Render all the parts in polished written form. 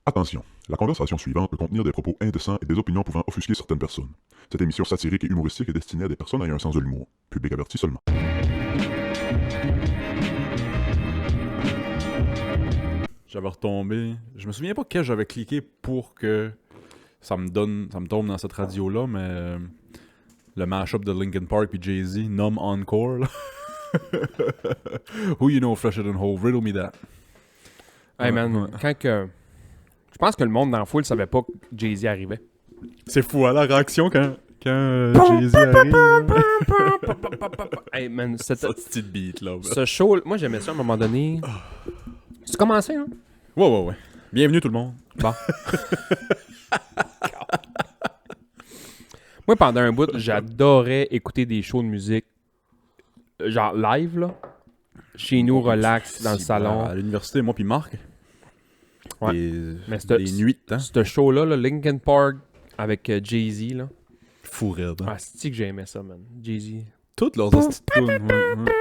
Attention, la conversation suivante peut contenir des propos indécents et des opinions pouvant offusquer certaines personnes. Cette émission satirique et humoristique est destinée à des personnes ayant un sens de l'humour. Public averti seulement. J'avais retombé. Je me souviens pas que j'avais cliqué pour que ça me tombe dans cette radio-là, mais le mashup de Linkin Park puis Jay-Z, Numb Encore, là. Who you know fresher than Hove, riddle me that. Hey man, quand que... Je pense que le monde dans la foule savait pas que Jay-Z arrivait. C'est fou, hein, la réaction quand Jay-Z arrive. Hey man, Ce petit beat là. ce show, moi j'aimais ça à un moment donné. Tu commençais, hein? Ouais. Bienvenue tout le monde. Bon. Moi, pendant un bout, j'adorais écouter des shows de musique, genre live, là. Chez nous, relax, dans le salon. À l'université, moi puis Marc. Ouais. Mais Des nuits de temps. Ce show-là, là, Linkin Park, avec Jay-Z, là. Fou raide. Ah, c'est que j'aimais ça, man. Jay-Z. Toutes leurs hosties de tunes, ouais.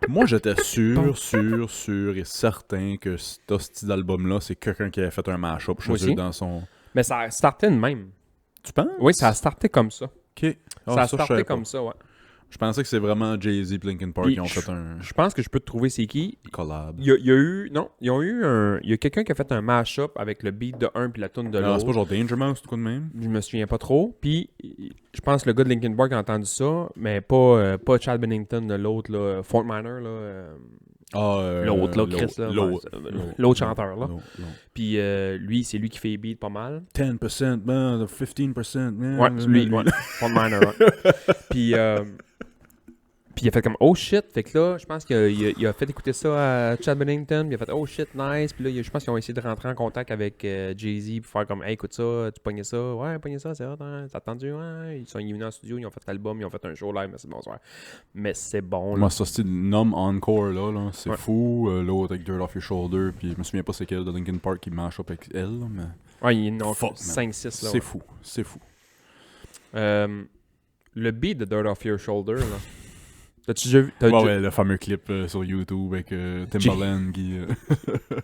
Moi, j'étais sûr et certain que cet hostie d'album-là, c'est quelqu'un qui avait fait un mash-up chez eux dans son... Mais ça a starté de même. Tu penses? Oui, ça a starté comme ça. OK. Ça a starté comme ça, ouais. Je pensais que c'est vraiment Jay-Z et Linkin Park qui ont fait un Je pense que je peux te trouver c'est qui. collab. Il y a eu... Non, ils ont eu un... Il y a quelqu'un qui a fait un mash-up avec le beat de un puis la tune de Non, l'autre. c'est pas genre Danger Mouse ou quoi de même? Je me souviens pas trop. Puis, je pense que le gars de Linkin Park a entendu ça, mais pas Chad Bennington de l'autre, là, Fort Minor, là. L'autre, là, Chris, là. L'autre chanteur, là. Puis, lui, c'est lui qui fait les beats pas mal. 10%, man, 15%, man. Ouais, c'est lui, ouais. Fort Minor, ouais. Puis il a fait comme oh shit, fait que là, je pense qu'il a fait écouter ça à Chad Bennington, puis il a fait oh shit, nice, puis là, je pense qu'ils ont essayé de rentrer en contact avec Jay-Z pour faire comme hey, écoute ça, tu pognais ça, ouais, pognais ça, c'est hot, hein, t'as attendu, ouais. Ils sont venus en studio, ils ont fait l'album, ils ont fait un show live, mais c'est bonsoir. Mais c'est bon, là. Moi, ça, c'est Numb Encore, là, c'est Ouais. fou. L'autre avec Dirt Off Your Shoulder, puis je me souviens pas c'est quel de Linkin Park qui mash up avec elle, là, mais... Ouais, il y en a Fuck, 5-6, là. C'est fou, c'est fou. Le beat de Dirt Off Your Shoulder, là. T'as-tu déjà vu? Ouais, le fameux clip sur YouTube avec Timbaland qui...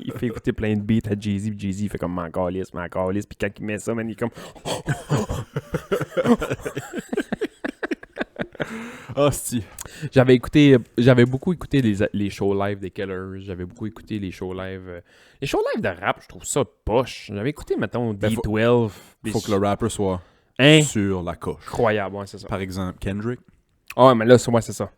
Il fait écouter plein de beats à Jay-Z, puis Jay-Z il fait comme m'en calisse, puis quand il met ça, man, il est comme... Hostie. J'avais beaucoup écouté les shows live des Killers, j'avais beaucoup écouté les shows live... les shows live de rap, je trouve ça poche. J'avais écouté, mettons, D12. Faut que le rapper soit sur la coche. Incroyable, ouais, c'est ça. Par exemple, Kendrick. Ah ouais, mais là, ouais, c'est ça.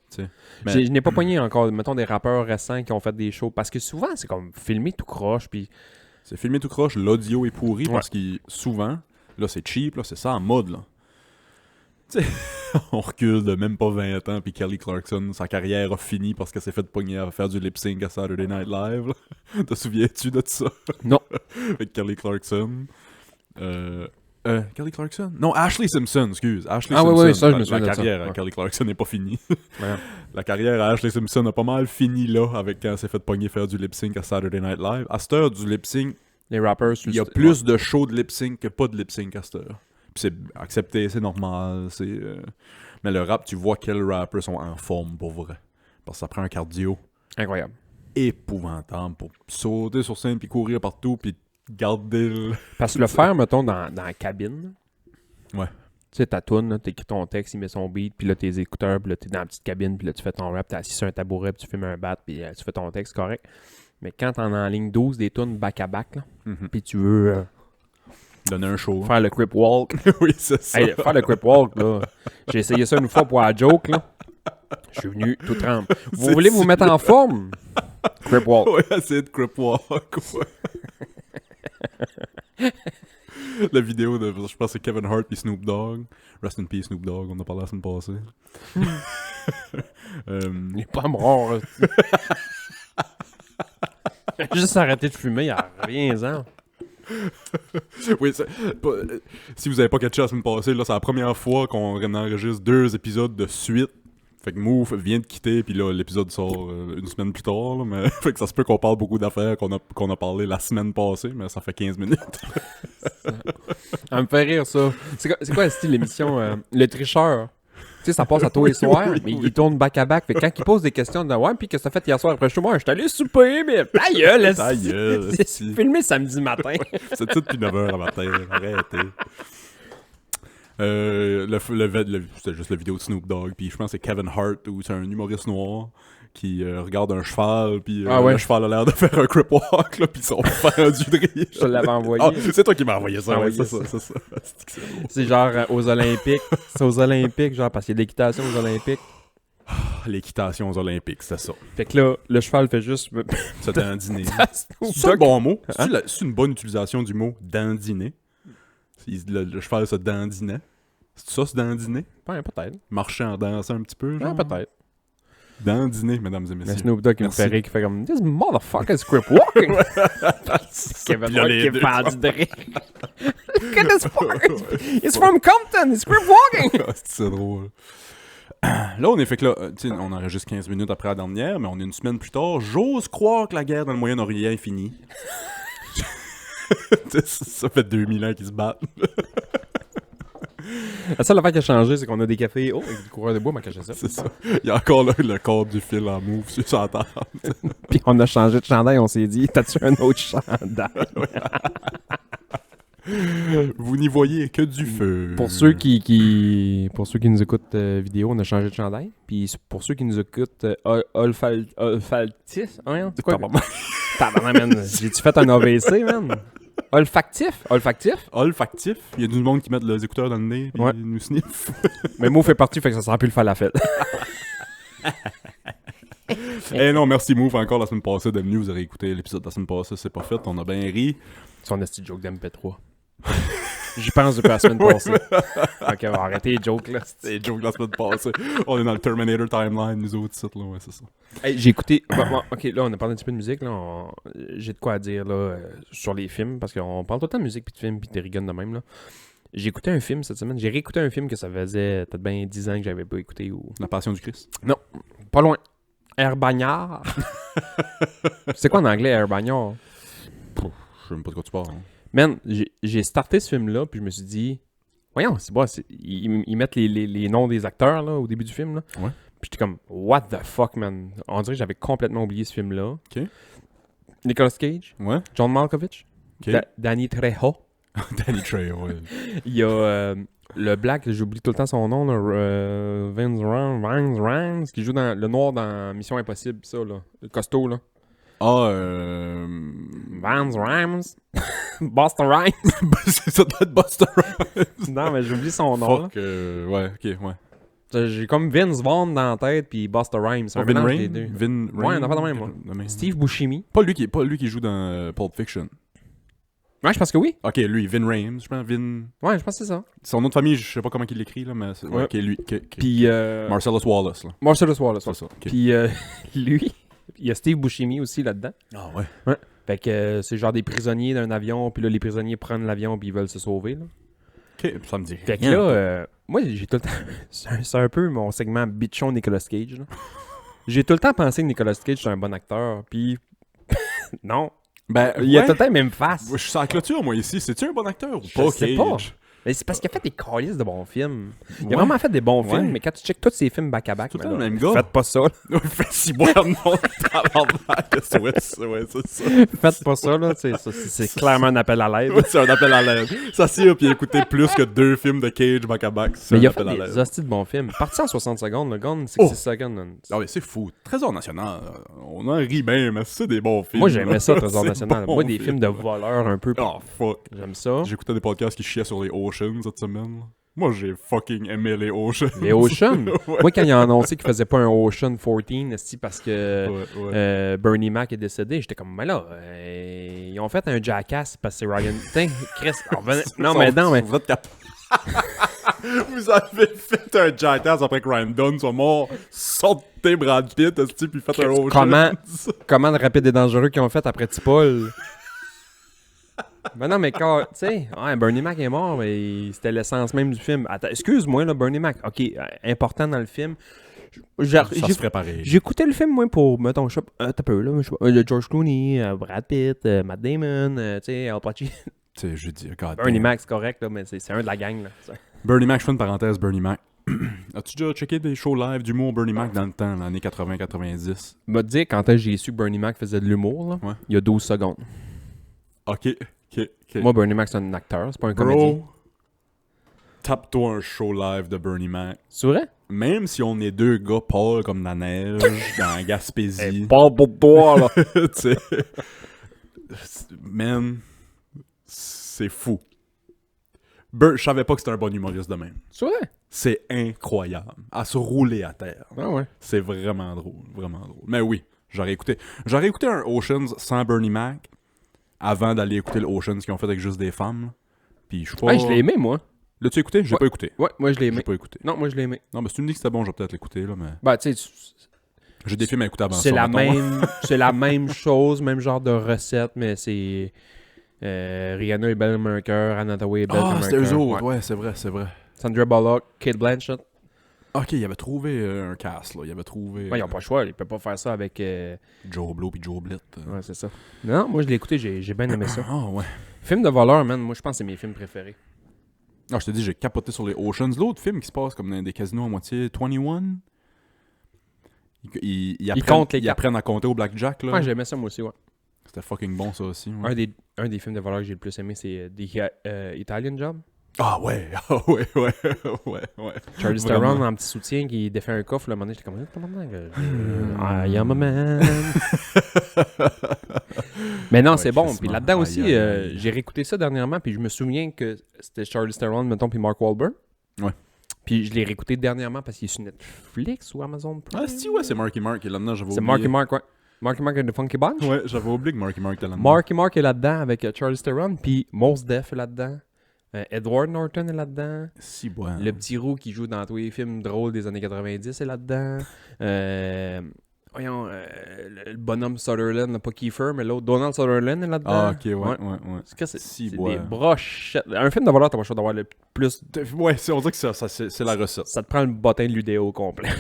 Mais... Je n'ai pas pogné encore, mettons, des rappeurs récents qui ont fait des shows, parce que souvent, c'est comme filmé tout croche, puis... C'est filmé tout croche, l'audio est pourri, parce que souvent, là, c'est cheap, là, c'est ça en mode, là. Tu sais, on recule de même pas 20 ans, puis Kelly Clarkson, sa carrière a fini parce qu'elle s'est fait pogner à faire du lip-sync à Saturday Night Live, là. Te souviens-tu de ça? Non. Avec Kelly Clarkson. Kelly Clarkson? Non, Ashley Simpson, excuse. Ashley Simpson. Oui, ça, je me souviens de La ça. carrière à Ouais. Kelly Clarkson n'est pas finie. Ouais. La carrière à Ashley Simpson a pas mal fini là, avec quand elle s'est fait pogner faire du lip-sync à Saturday Night Live. À cette heure, du lip-sync, Les rappers... il y a plus de shows de lip-sync que pas de lip-sync à cette heure. Puis c'est accepté, c'est normal. Mais le rap, tu vois quels rappers sont en forme pour vrai. Parce que ça prend un cardio Incroyable. épouvantable pour sauter sur scène, puis courir partout, puis garder le... Parce que le faire, mettons, dans la cabine... Ouais. Tu sais, ta toune, là, t'écris ton texte, il met son beat, puis là, tes écouteurs, puis là, t'es dans la petite cabine, puis là, tu fais ton rap, t'es assis sur un tabouret, puis tu filmes un bat, puis tu fais ton texte correct. Mais quand t'en as en ligne 12, des tunes back-à-back, là, puis tu veux Donner un show. faire le crip walk. Oui, c'est ça. Hey, faire le crip walk, là, j'ai essayé ça une fois pour la joke, là. Je suis venu tout trempe. Vous voulez vous mettre en forme? Crip walk. Ouais, essayer de crip walk, ouais. La vidéo de, je pense que c'est Kevin Hart et Snoop Dogg. Rest in peace Snoop Dogg, on en a parlé la semaine passée. Il est pas mort. Là. Juste arrêter de fumer, il n'y a rien en. Oui, si vous avez pas catché la semaine passée, là, c'est la première fois qu'on enregistre 2 épisodes de suite. Fait que Move vient de quitter, puis là, l'épisode sort une semaine plus tard. Là, mais fait que ça se peut qu'on parle beaucoup d'affaires qu'on a parlé la semaine passée, mais ça fait 15 minutes. Ça me fait rire, ça. C'est quoi le style l'émission Le Tricheur? sais, ça passe à tous les soirs, mais il tourne back-à-back. Fait que quand il pose des questions de ouais, puis qu'est-ce que t'as fait hier soir après le show? Moi, je suis allé souper, mais ta gueule, Ta gueule, c'est si. filmé samedi matin. C'est tout depuis 9h le matin. Arrêtez. C'était juste la vidéo de Snoop Dogg, puis je pense que c'est Kevin Hart, ou c'est un humoriste noir qui regarde un cheval, puis Ah ouais. le cheval a l'air de faire un crip walk, là, puis ils sont fendus de rire. Je te l'avais envoyé. Ah, c'est toi qui m'as envoyé ça, Ah ouais, oui, c'est c'est ça, c'est ça. C'est que c'est beau. C'est genre aux Olympiques. C'est aux Olympiques, genre, parce qu'il y a de l'équitation aux Olympiques. L'équitation aux Olympiques, c'est ça. Fait que là, le cheval fait juste. Ça dandiner. Snoop C'est un Dogg. bon mot? Hein? C'est une bonne utilisation du mot dandiner? Le cheval se dandinait? C'est ça, se dandiner? Ouais, peut-être. Marcher en dansant un petit peu, genre? Ouais, peut-être. Dandiner, mesdames et Mais messieurs. Snoop Dogg, il me Merci. fait rire, qui fait comme This motherfucker is crip walking. Kevin Puis là, Hart les qui est deux, pendu de rire. Look at this part. It's from Compton. It's crip walking. C'est drôle. Là, on est fait que là, tu sais, on enregistre 15 minutes après la dernière, mais on est une semaine plus tard. J'ose croire que la guerre dans le Moyen-Orient est finie. Ça fait 2000 ans qu'ils se battent. La seule affaire qui a changé, c'est qu'on a des cafés. Oh, avec du coureur de bois m'a caché ça. C'est ça. Il y a encore le corps du fil en move sur la table. Puis on a changé de chandail, on s'est dit, t'as-tu un autre chandail? Vous n'y voyez que du feu. Pour ceux qui nous écoutent vidéo, on a changé de chandail. Puis pour ceux qui nous écoutent olfactif, hein, c'est quoi? Tabarnak, man. J'ai-tu fait un AVC, man? Olfactif? Olfactif. Il y a du monde qui met les écouteurs dans le nez puis Ouais. nous sniff. Mais Mo fait partie, fait que ça sera plus le falafel. Eh non, merci Move encore la semaine passée d'être venu. Vous avez écouté l'épisode de la semaine passée, c'est pas fait. On a bien ri. Son esti joke d'MP3. J'y pense depuis la semaine passée. Ok, on va arrêter les jokes, là. C'est joke la semaine passée. On est dans le Terminator timeline, nous autres, là. Ouais, c'est ça. Hey, j'ai écouté. Bon, ok, là, on a parlé un petit peu de musique. Là, j'ai de quoi à dire là, sur les films. Parce qu'on parle tout le temps de musique, puis de films, puis de rigoles de même. Là. J'ai écouté un film cette semaine. J'ai réécouté un film que ça faisait peut-être bien 10 ans que j'avais pas écouté. Ou... La Passion du Christ. Pas loin. Air Bagnard. C'est quoi en anglais, Air Bagnard? Je sais même pas de quoi tu parles. Hein. Man, j'ai starté ce film-là, puis je me suis dit, voyons, c'est bon, ils mettent les noms des acteurs là, au début du film. Là. Ouais. Puis j'étais comme, what the fuck, man? On dirait que j'avais complètement oublié ce film-là. Ok. Nicolas Cage, Ouais. John Malkovich, Ok. Danny Trejo. Danny Trejo, ouais. Il y a le Black, j'oublie tout le temps son nom, là, Vince Rams, qui joue dans le noir dans Mission Impossible, ça, là. Le costaud, là. Ah, Vince Rams. Busta Rhymes. ça doit être Buster Rhymes. Non, mais j'oublie son nom, là. Fuck, ouais, ok, ouais. J'ai comme Vince Vaughn dans la tête, puis Busta Rhymes. C'est un Vin mélange des Rain? deux. Vin Ouais, Rain? on a pas de même, moi. Steve. Steve Buscemi. Pas lui qui joue dans Pulp Fiction. Ouais, je pense que oui. Ok, lui, Vin Rames, je pense. Ouais, je pense que c'est ça. Son nom de famille, je sais pas comment il l'écrit, là, mais c'est... Ouais, Ouais. ok, lui. Ok. Puis, Marcellus Wallace, là. Marcellus Wallace. C'est ça, ok. Puis, lui, il y a Steve Buscemi aussi là-dedans. Ah ouais. Fait que c'est genre des prisonniers d'un avion, puis là, les prisonniers prennent l'avion, puis ils veulent se sauver, là. Ok, ça me dit Fait que rien. là, moi, j'ai tout le temps... c'est un peu mon segment bitchon Nicolas Cage, là. J'ai tout le temps pensé que Nicolas Cage, c'est un bon acteur, puis... non. Ben, Il a ouais. tout le temps la même face. Je suis sur la clôture, moi, ici. C'est-tu un bon acteur ou Je pas, sais Cage? pas. Mais c'est parce qu'il a fait des calices de bons films. Il a Ouais. vraiment fait des bons Ouais. films, mais quand tu checkes tous ses films back-à-back, Tout le ben temps là, le même gars. faites pas ça. là. Fait si boire non, tabarnak. Ouais, c'est ça. Faites pas ça, là. C'est clairement un appel à l'aide. Ouais, c'est un appel à l'aide. S'assire puis écouter plus que 2 films de Cage back-à-back. C'est Mais il un a fait appel à des l'aide. hosties de bons films. Parti en 60 secondes, le Gone 60 seconds. man. Ah oui, c'est fou. Trésor national, on en rit bien, mais c'est des bons films. Moi, j'aimais ça, Trésor C'est national. bon Moi, des films de voleurs un peu. Oh, fuck. J'aime ça. J'écoutais des podcasts qui chiaient sur les Oceans cette semaine. Moi, j'ai fucking aimé les Oceans. Les Ocean. Ouais. Moi, quand ils ont annoncé qu'ils faisaient pas un Ocean 14, esti, parce que Ouais. Bernie Mac est décédé, j'étais comme, mais là, ils ont fait un Jackass parce que c'est Ryan. Tiens, Chris, non, mais. Vous êtes capable. Vous avez fait un Jackass après que Ryan Dunn soit mort. Sortez Brad Pitt, esti, puis faites un Ocean. Comment de Rapide et Dangereux qu'ils ont fait après Tipol? Ben non, mais quand, tu sais, ouais, Bernie Mac est mort, mais c'était l'essence même du film. Attends, excuse-moi, là, Bernie Mac, ok, important dans le film. Ça se ferait pareil. J'écoutais le film, moi, pour, mettons, je sais pas, t'as peu, là, je sais pas, George Clooney, Brad Pitt, Matt Damon, tu sais, Al Pacino. Tu sais, je dis, God Bernie damn. Mac, c'est correct, là, mais c'est un de la gang, là. Bernie Mac, je fais une parenthèse, Bernie Mac. As-tu déjà checké des shows live d'humour Bernie Mac dans le temps, l'année 80-90? Me dire quand est-ce que j'ai su que Bernie Mac faisait de l'humour, là, Ouais. il y a 12 secondes. Ok. Moi, Bernie Mac, c'est un acteur, c'est pas un comédien. Bro, tape-toi un show live de Bernie Mac. C'est vrai? Même si on est deux gars pâles comme la neige, dans la Gaspésie. Pas pour toi, là. Tu sais. Man, c'est fou. Je savais pas que c'était un bon humoriste de même. C'est vrai? C'est incroyable. À se rouler à terre. Ah ouais. C'est vraiment drôle, vraiment drôle. Mais oui, j'aurais écouté un Oceans sans Bernie Mac avant d'aller écouter le Oceans qu'ils ont fait avec juste des femmes. Là. Puis je suis pas... Hey, je l'ai aimé, moi. L'as-tu écouté? J'ai Ouais. pas écouté. Ouais, moi, je l'ai J'ai aimé. pas écouté. Non, moi, je l'ai aimé. Non, mais si tu me dis que c'était bon, je vais peut-être l'écouter, là, mais... Bah, tu sais, J'ai des films à écouter avant c'est ça, la mettons. même, c'est la même chose, même genre de recette, mais c'est Rihanna est belle comme un cœur, Anna Hathaway est belle comme Ah, un c'était eux cœur. autres. Ouais. Ouais, c'est vrai, c'est vrai. Sandra Bullock, Kate Blanchett. Ok, il avait trouvé un cast, là. Il avait trouvé Ouais, ils n'ont pas le choix, ils peuvent pas faire ça avec. Joe Blow puis Joe Blitt. Ouais, c'est ça. Non, moi je l'ai écouté, j'ai bien aimé ça. Ah, ouais. Film de voleur, man, moi je pense que c'est mes films préférés. Ah, je te dis, j'ai capoté sur les Oceans. L'autre film qui se passe comme dans des casinos à moitié, 21. Ils apprennent à compter au blackjack, là. Ouais, j'aimais ça moi aussi, ouais. C'était fucking bon, ça aussi. Ouais. Un des films de voleur que j'ai le plus aimé, c'est The Italian Job. Ah ouais, ouais. Charlie Vraiment. Theron en petit soutien qui défait un coffre, là, à un moment donné, j'étais comme, I am a man. Mais non, Ouais, c'est bon. crissement. Puis là-dedans aussi, Aïe, aïe, aïe. j'ai réécouté ça dernièrement, puis je me souviens que c'était Charlie Theron, mettons, puis Mark Wahlberg. Ouais. Puis je l'ai réécouté dernièrement parce qu'il est sur Netflix ou Amazon Prime. Ah, si, ouais, c'est Marky Mark qui est là-dedans, j'avais C'est oublié. Marky Mark, ouais. Marky Mark and the Funky Bunch. Ouais, j'avais oublié que Marky Mark était là-dedans. Marky Mark est là-dedans avec Charlie Theron, puis Mos Def est là-dedans. Edward Norton est là-dedans. Si, bon. Le petit roux qui joue dans tous les films drôles des années 90 est là-dedans. Voyons, le bonhomme Sutherland, là, pas Kiefer, mais l'autre, Donald Sutherland est là-dedans. Ah, ok, ouais. C'est que c'est Si, c'est ouais. des brochettes. Un film de voleur, t'as pas le choix d'avoir le plus... Ouais, on dirait que c'est la recette. Ça te prend le bottin de l'udéo au complet.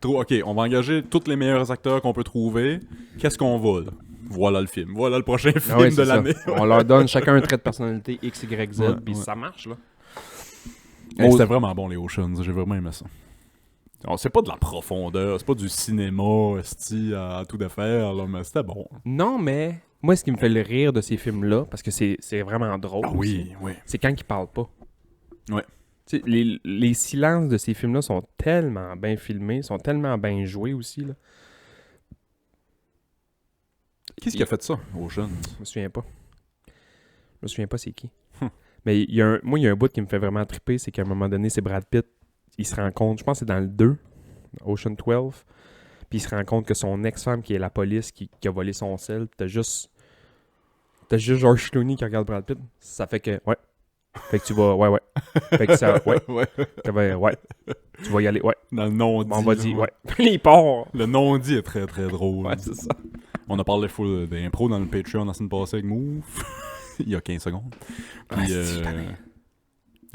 Ok, on va engager tous les meilleurs acteurs qu'on peut trouver. Qu'est-ce qu'on va, là? Voilà le film. Voilà le prochain film Ah ouais, de c'est ça. l'année. On leur donne chacun un trait de personnalité X, Y, Z, Ouais, puis ouais. ça marche, là. Hey, c'était vraiment bon, les Oceans. J'ai vraiment aimé ça. Alors, c'est pas de la profondeur, c'est pas du cinéma, esti, à tout défaire, là, mais c'était bon. Non, mais moi, ce qui me fait le rire de ces films-là, parce que c'est vraiment drôle, Ah oui, oui. c'est quand ils parlent pas. Ouais. Tu sais, les silences de ces films-là sont tellement bien filmés, sont tellement bien joués aussi, là. Qui est-ce qui a fait ça, Oceans? Je me souviens pas. Je me souviens pas c'est qui. Mais il y a un bout qui me fait vraiment triper, c'est qu'à un moment donné, c'est Brad Pitt, il se rend compte, je pense que c'est dans le 2, Ocean 12, puis il se rend compte que son ex-femme, qui est la police, qui a volé son sel, t'as juste George Clooney qui regarde Brad Pitt, ça fait que, ouais. Fait que tu vas, ouais. Fait que ça, ouais. Ouais. Tu vas y aller, ouais. Dans le non-dit. On va dire, là. ouais. Il part. Le non-dit est très très drôle. Ouais, c'est ça. On a parlé full d'impro dans le Patreon la semaine passée avec Move. Il y a 15 secondes. Puis, Ouais, c'est tannant.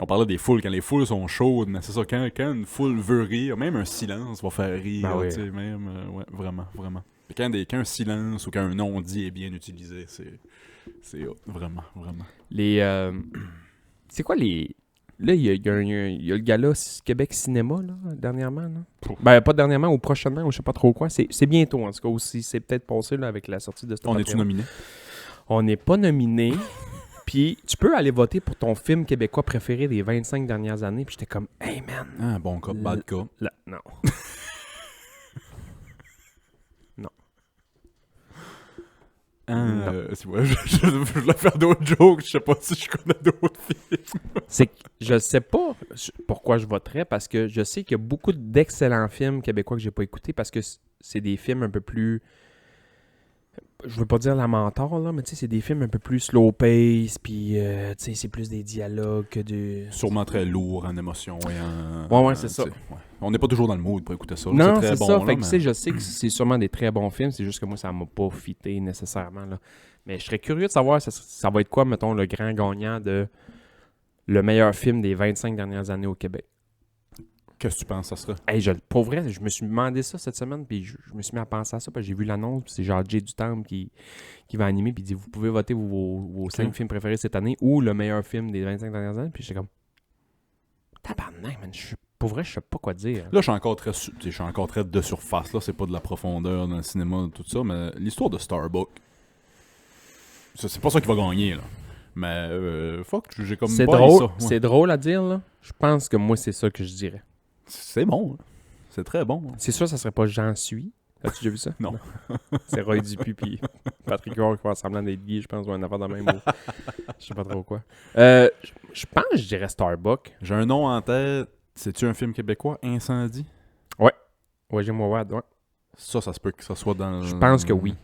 on parlait des foules, quand les foules sont chaudes, mais c'est ça, quand une foule veut rire, même un silence va faire rire, Ben oui. tu sais, même, ouais, vraiment. Puis quand un silence ou quand un non-dit est bien utilisé, c'est hot, vraiment. C'est quoi les... Là, il y a le gala Québec Cinéma, là, dernièrement, là. Ben, pas dernièrement, ou prochainement, ou je sais pas trop quoi. C'est bientôt, en tout cas, aussi. C'est peut-être passé, là, avec la sortie de ce On est-tu nominé? On n'est pas nominé. Puis, tu peux aller voter pour ton film québécois préféré des 25 dernières années. Puis, j'étais comme, hey, man. Ah, bon cop, bad cop. Non. C'est vrai, je voulais faire d'autres jokes, je sais pas si je connais d'autres films. C'est que je sais pas pourquoi je voterais, parce que je sais qu'il y a beaucoup d'excellents films québécois que j'ai pas écoutés, parce que c'est des films un peu plus... Je veux pas dire lamentar, là, mais tu sais, c'est des films un peu plus slow pace, puis tu sais, c'est plus des dialogues que du... Sûrement très lourd en émotion et en... Ouais, c'est ça. tu sais, ouais. On n'est pas toujours dans le mood pour écouter ça. Non, très c'est bon, ça. là, Fait que, mais- tu sais, je sais que c'est sûrement des très bons films, c'est juste que moi, ça m'a pas fité nécessairement, là. Mais je serais curieux de savoir, ça va être quoi, mettons, le grand gagnant de le meilleur film des 25 dernières années au Québec. Qu'est-ce que tu penses, ça serait? Hey, pour vrai, je me suis demandé ça cette semaine, puis je me suis mis à penser à ça, parce que j'ai vu l'annonce, puis c'est genre Jay Dutemps qui va animer, puis il dit, vous pouvez voter vos 5 films préférés cette année, ou le meilleur film des 25 dernières années, puis j'étais comme, Tabarnak, man. Pour vrai, je sais pas quoi dire. Là, je suis encore très de surface. Là, c'est pas de la profondeur dans le cinéma, tout ça, mais l'histoire de Starbuck, c'est pas ça qui va gagner, là. Mais, fuck, j'ai comme C'est pas drôle, ça. Ouais. c'est drôle à dire, là. Je pense que moi, c'est ça que je dirais. C'est bon. Hein. C'est très bon. Hein. C'est sûr, ça serait pas J'en suis. As-tu déjà vu ça? Non. C'est Roy Dupuis puis Patrick Huard qui font semblant d'être gay, je pense, ou un affaire de même. Je sais pas trop quoi. Je pense que je dirais Starbuck. J'ai un nom en tête. C'est-tu un film québécois? Incendie? Ouais, j'ai moi Wad, ouais. Ça se peut que ça soit dans... Je pense que oui.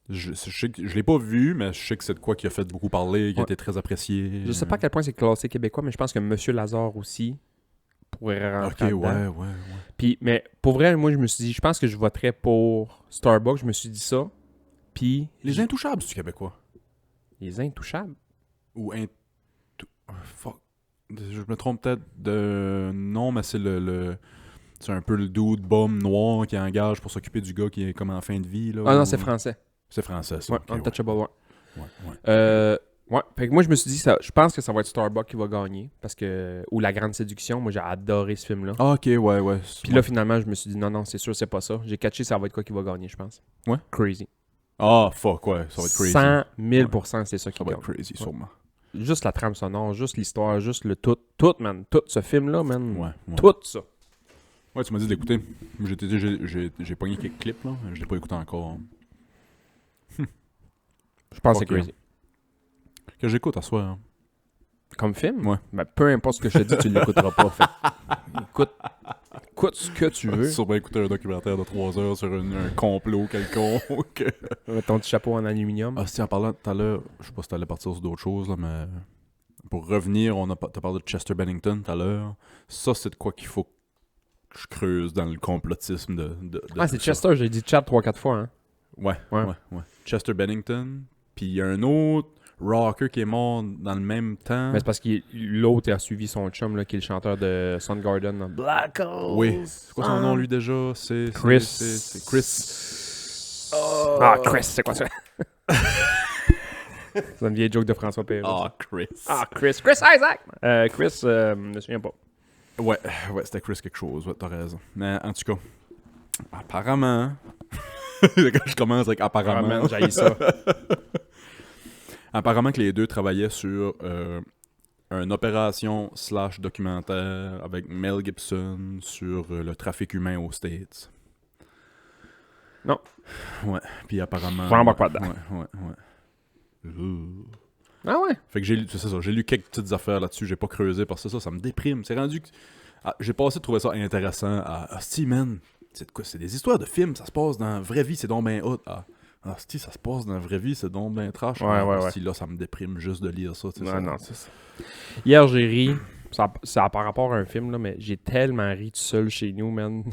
Je sais que je l'ai pas vu, mais je sais que c'est de quoi qui a fait beaucoup parler, qui a Ouais. été très apprécié. Je sais pas à quel point c'est classé québécois, mais je pense que Monsieur Lazare aussi pourrait rentrer Ok, là-dedans. ouais. Puis, mais pour vrai, moi, je me suis dit, je pense que je voterais pour Starbucks. Je me suis dit ça. Puis... Les Intouchables, c'est québécois? Les Intouchables? Ou fuck. Je me trompe peut-être de... Non, mais c'est c'est un peu le dude bum noir qui engage pour s'occuper du gars qui est comme en fin de vie. Là, Ah non, ou- c'est français. C'est français, ça. Ouais, ok, Untouchable, ouais. ouais. Ouais, fait que moi je me suis dit, je pense que ça va être Starbucks qui va gagner, parce que ou La Grande Séduction, moi j'ai adoré ce film-là. Ah, ok, ouais. Puis là finalement je me suis dit non, c'est sûr c'est pas ça. J'ai catché ça va être quoi qui va gagner, je pense. Ouais. Crazy. Ah, fuck, ouais, ça va être crazy. 100 000% c'est ça qui Ça va gagne. être crazy, sûrement. Juste la trame sonore, juste l'histoire, juste le tout, man, tout ce film-là, man. Ouais. Tout ça. Ouais, tu m'as dit d'écouter. J'ai pogné quelques clips, là. Je l'ai pas écouté encore. Je pense que Fuck c'est crazy. Que j'écoute à soir. Hein. Comme film? Ouais. Ben, peu importe ce que je te dis, tu l'écouteras pas. Fait. Écoute ce que tu veux. Sûrement écouter un documentaire de 3 heures sur un complot quelconque. Mets ton petit chapeau en aluminium. Ah, si, en parlant tout à l'heure, je sais pas si t'allais partir sur d'autres choses, là, mais pour revenir, t'as parlé de Chester Bennington tout à l'heure. Ça, c'est de quoi qu'il faut que je creuse dans le complotisme de Ah, c'est Chester, j'ai dit chat 3-4 fois. Hein. Ouais. Ouais. Chester Bennington. Puis il y a un autre rocker qui est mort dans le même temps. Mais c'est parce que l'autre a suivi son chum, là, qui est le chanteur de Soundgarden. Dans Black Hole. Oui. C'est quoi son nom, lui, déjà? C'est Chris. C'est Chris. Ah, Chris, c'est quoi ça? C'est une vieille joke de François Perrault. Ah, Chris. Ah, Chris Isaac! Chris, je me souviens pas. Ouais, c'était Chris quelque chose, ouais, t'as raison. Mais en tout cas, apparemment... Quand je commence avec apparemment... J'haïs ça. Apparemment que les deux travaillaient sur une opération / documentaire avec Mel Gibson sur le trafic humain aux States. Non. Ouais, puis apparemment... Je m'embarque pas dedans. Ouais. Ah ouais? Fait que c'est ça, j'ai lu quelques petites affaires là-dessus, j'ai pas creusé parce que ça me déprime. C'est rendu que... j'ai passé de trouver ça intéressant à man, c'est de quoi? C'est des histoires de films, ça se passe dans la vraie vie, c'est donc ben hot. Si ça se passe dans la vraie vie, c'est donc ben trash. Ouais. Si là, ça me déprime juste de lire ça. Non, c'est ça. Hier, j'ai ri. Ça a par rapport à un film, là, mais j'ai tellement ri tout seul chez nous, man.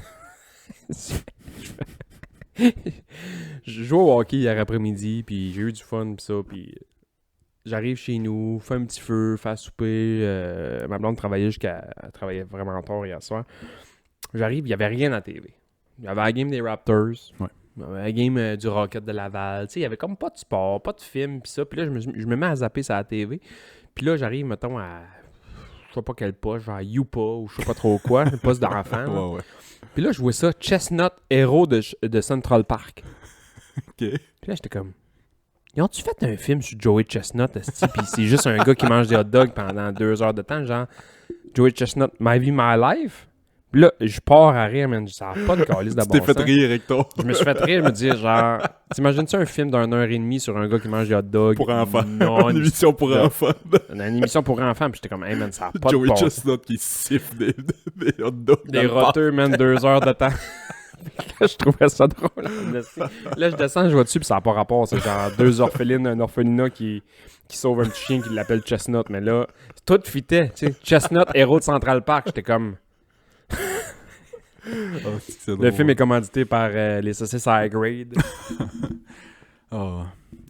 Je jouais au hockey hier après-midi, puis j'ai eu du fun, puis ça, puis j'arrive chez nous, fais un petit feu, fais à souper. Ma blonde travaillait travaillait vraiment tard hier soir. J'arrive, il n'y avait rien à la TV. Il y avait la game des Raptors. Ouais. Il y avait la game du Rocket de Laval. Tu sais, il y avait comme pas de sport, pas de film, puis ça. Puis là, je me mets à zapper sur la TV. Puis là, j'arrive, mettons, à... Je sais pas quel poste, genre Youpa ou je sais pas trop quoi, le poste d'enfant. là. Ouais. Puis là, je vois ça, Chestnut, héros de Central Park. Ok. Puis là, j'étais comme... Ils ont-tu fait un film sur Joey Chestnut, esti, puis c'est juste un gars qui mange des hot dogs pendant 2 heures de temps, genre Joey Chestnut, My Vie, My Life? Puis là, je pars à rire, man. Ça n'a pas de calice Tu d'abord. t'es fait rire, Hector. Je me suis fait rire, je me dis, genre, t'imagines-tu un film d'1h30 sur un gars qui mange des hot dogs? Pour enfants. Non, Une émission pour non. enfants. Une émission pour enfants, puis j'étais comme, hey man, ça n'a pas de Joey bon sens. Chestnut qui siffle des hot dogs. dans Des le parc. roteux, man, 2 heures de temps. Là, je trouvais ça drôle. Là, je descends, je vois dessus, puis ça n'a pas rapport. C'est genre 2 orphelines, un orphelinat qui sauve un petit chien qui l'appelle Chestnut. Mais là, tout fitait, tu sais. Chestnut, héros de Central Park. J'étais comme... C'est Le drôle. film est commandité par les saucisses high grade.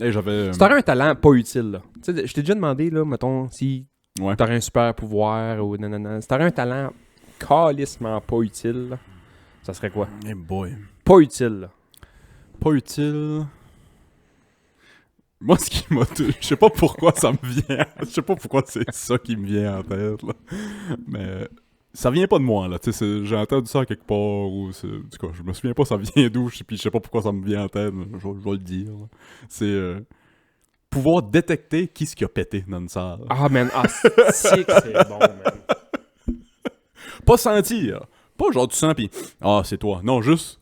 Hey, j'avais... Si t'aurais un talent pas utile, là. Tu sais, je t'ai déjà demandé, là, mettons, si Ouais. t'aurais un super pouvoir ou nanana. Si t'aurais un talent calissement pas utile, là, ça serait quoi? Hey boy. Pas utile, là. Pas utile. Moi, ce qui m'a... Je sais pas pourquoi ça me vient... Je sais pas pourquoi c'est ça qui me vient en tête, là. Mais... Ça vient pas de moi, là. Tu sais, j'ai entendu ça quelque part, ou... En tout cas, je me souviens pas ça vient d'où, puis je sais pas pourquoi ça me vient en tête, mais je vais le dire, là. C'est... pouvoir détecter qui ce qui a pété dans une salle. Ah, man, c'est que c'est bon, man. Pas sentir. Pas genre tu sens pis ah c'est toi. Non, juste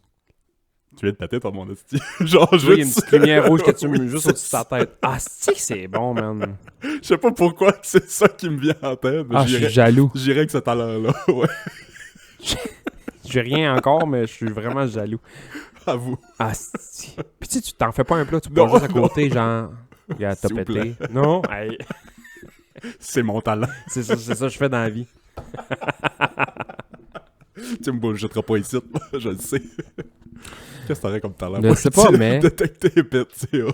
tu viens de péter toi mon esti. Genre Il y a une juste. petite lumière rouge que tu mets juste au-dessus de ta tête. Ah, c'est que c'est bon, man. Je sais pas pourquoi c'est ça qui me vient en tête. Mais Ah, je suis jaloux. j'irais avec ce talent-là. Ouais. J'ai rien encore, mais je suis vraiment jaloux. Avoue. Ah, si. Puis tu sais, tu t'en fais pas un plat, tu Non, pars juste à côté, genre... Regarde, t'as S'il vous pété. Non, hey. C'est mon talent. C'est ça que je fais dans la vie. Tu me bullshitteras pas ici. Je le sais. Qu'est-ce que t'aurais comme talent? Je sais pas, mais... Détecter les pets, c'est hot.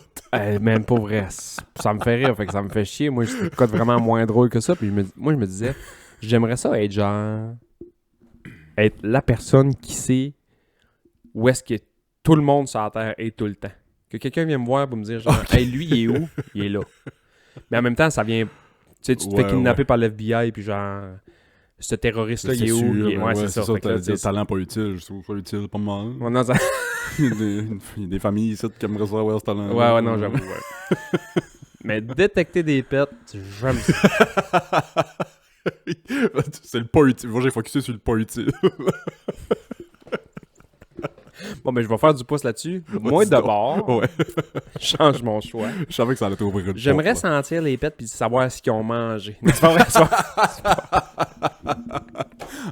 Même pas vrai. Ça me fait rire, fait que ça me fait chier. Moi, c'est quoi de vraiment moins drôle que ça. Puis moi, je me disais, j'aimerais ça être genre... Être la personne qui sait où est-ce que tout le monde sur la Terre est tout le temps. Que quelqu'un vienne me voir pour me dire genre, hey, lui, il est où? Il est là. Mais en même temps, ça vient... Tu sais, tu te fais kidnapper par l'FBI, puis genre... Ce terroriste-là, il est où? Ouais, c'est ça. T'as des talents pas utiles, je trouve pas utile, pas mal. Ouais, non, ça... Il y a des familles ici qui aimeraient savoir ce talent. ouais, non, j'avoue, ouais. Mais détecter des pets, j'aime ça. C'est le pas utile. Moi, j'ai focusé sur le pas utile. Bon, ben, je vais faire du pouce là-dessus. Moi, d'abord, Ouais. change mon choix. Je savais que ça allait t'ouvrir une J'aimerais porte, là. sentir les pets puis savoir ce qu'ils ont mangé. Mais c'est pas vrai, c'est pas...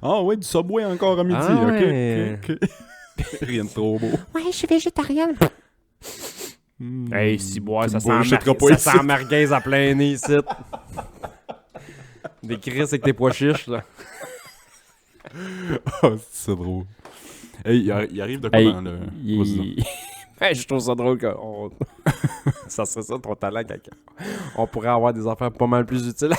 Ah ouais, du Subway encore à midi. Ah ouais. Ok. Rien de trop beau. Ouais, je suis végétarienne. Hey, si bois, Tu ça me sent, bullshitteras pas ça ici. sent merguez à plein nez ici. Des crises avec tes pois chiches, là. Ah, c'est drôle. Hey, il arrive de quoi Hey, dans le... Vas-y donc. Hey, je trouve ça drôle que ça serait ça ton talent, quelqu'un. On pourrait avoir des affaires pas mal plus utiles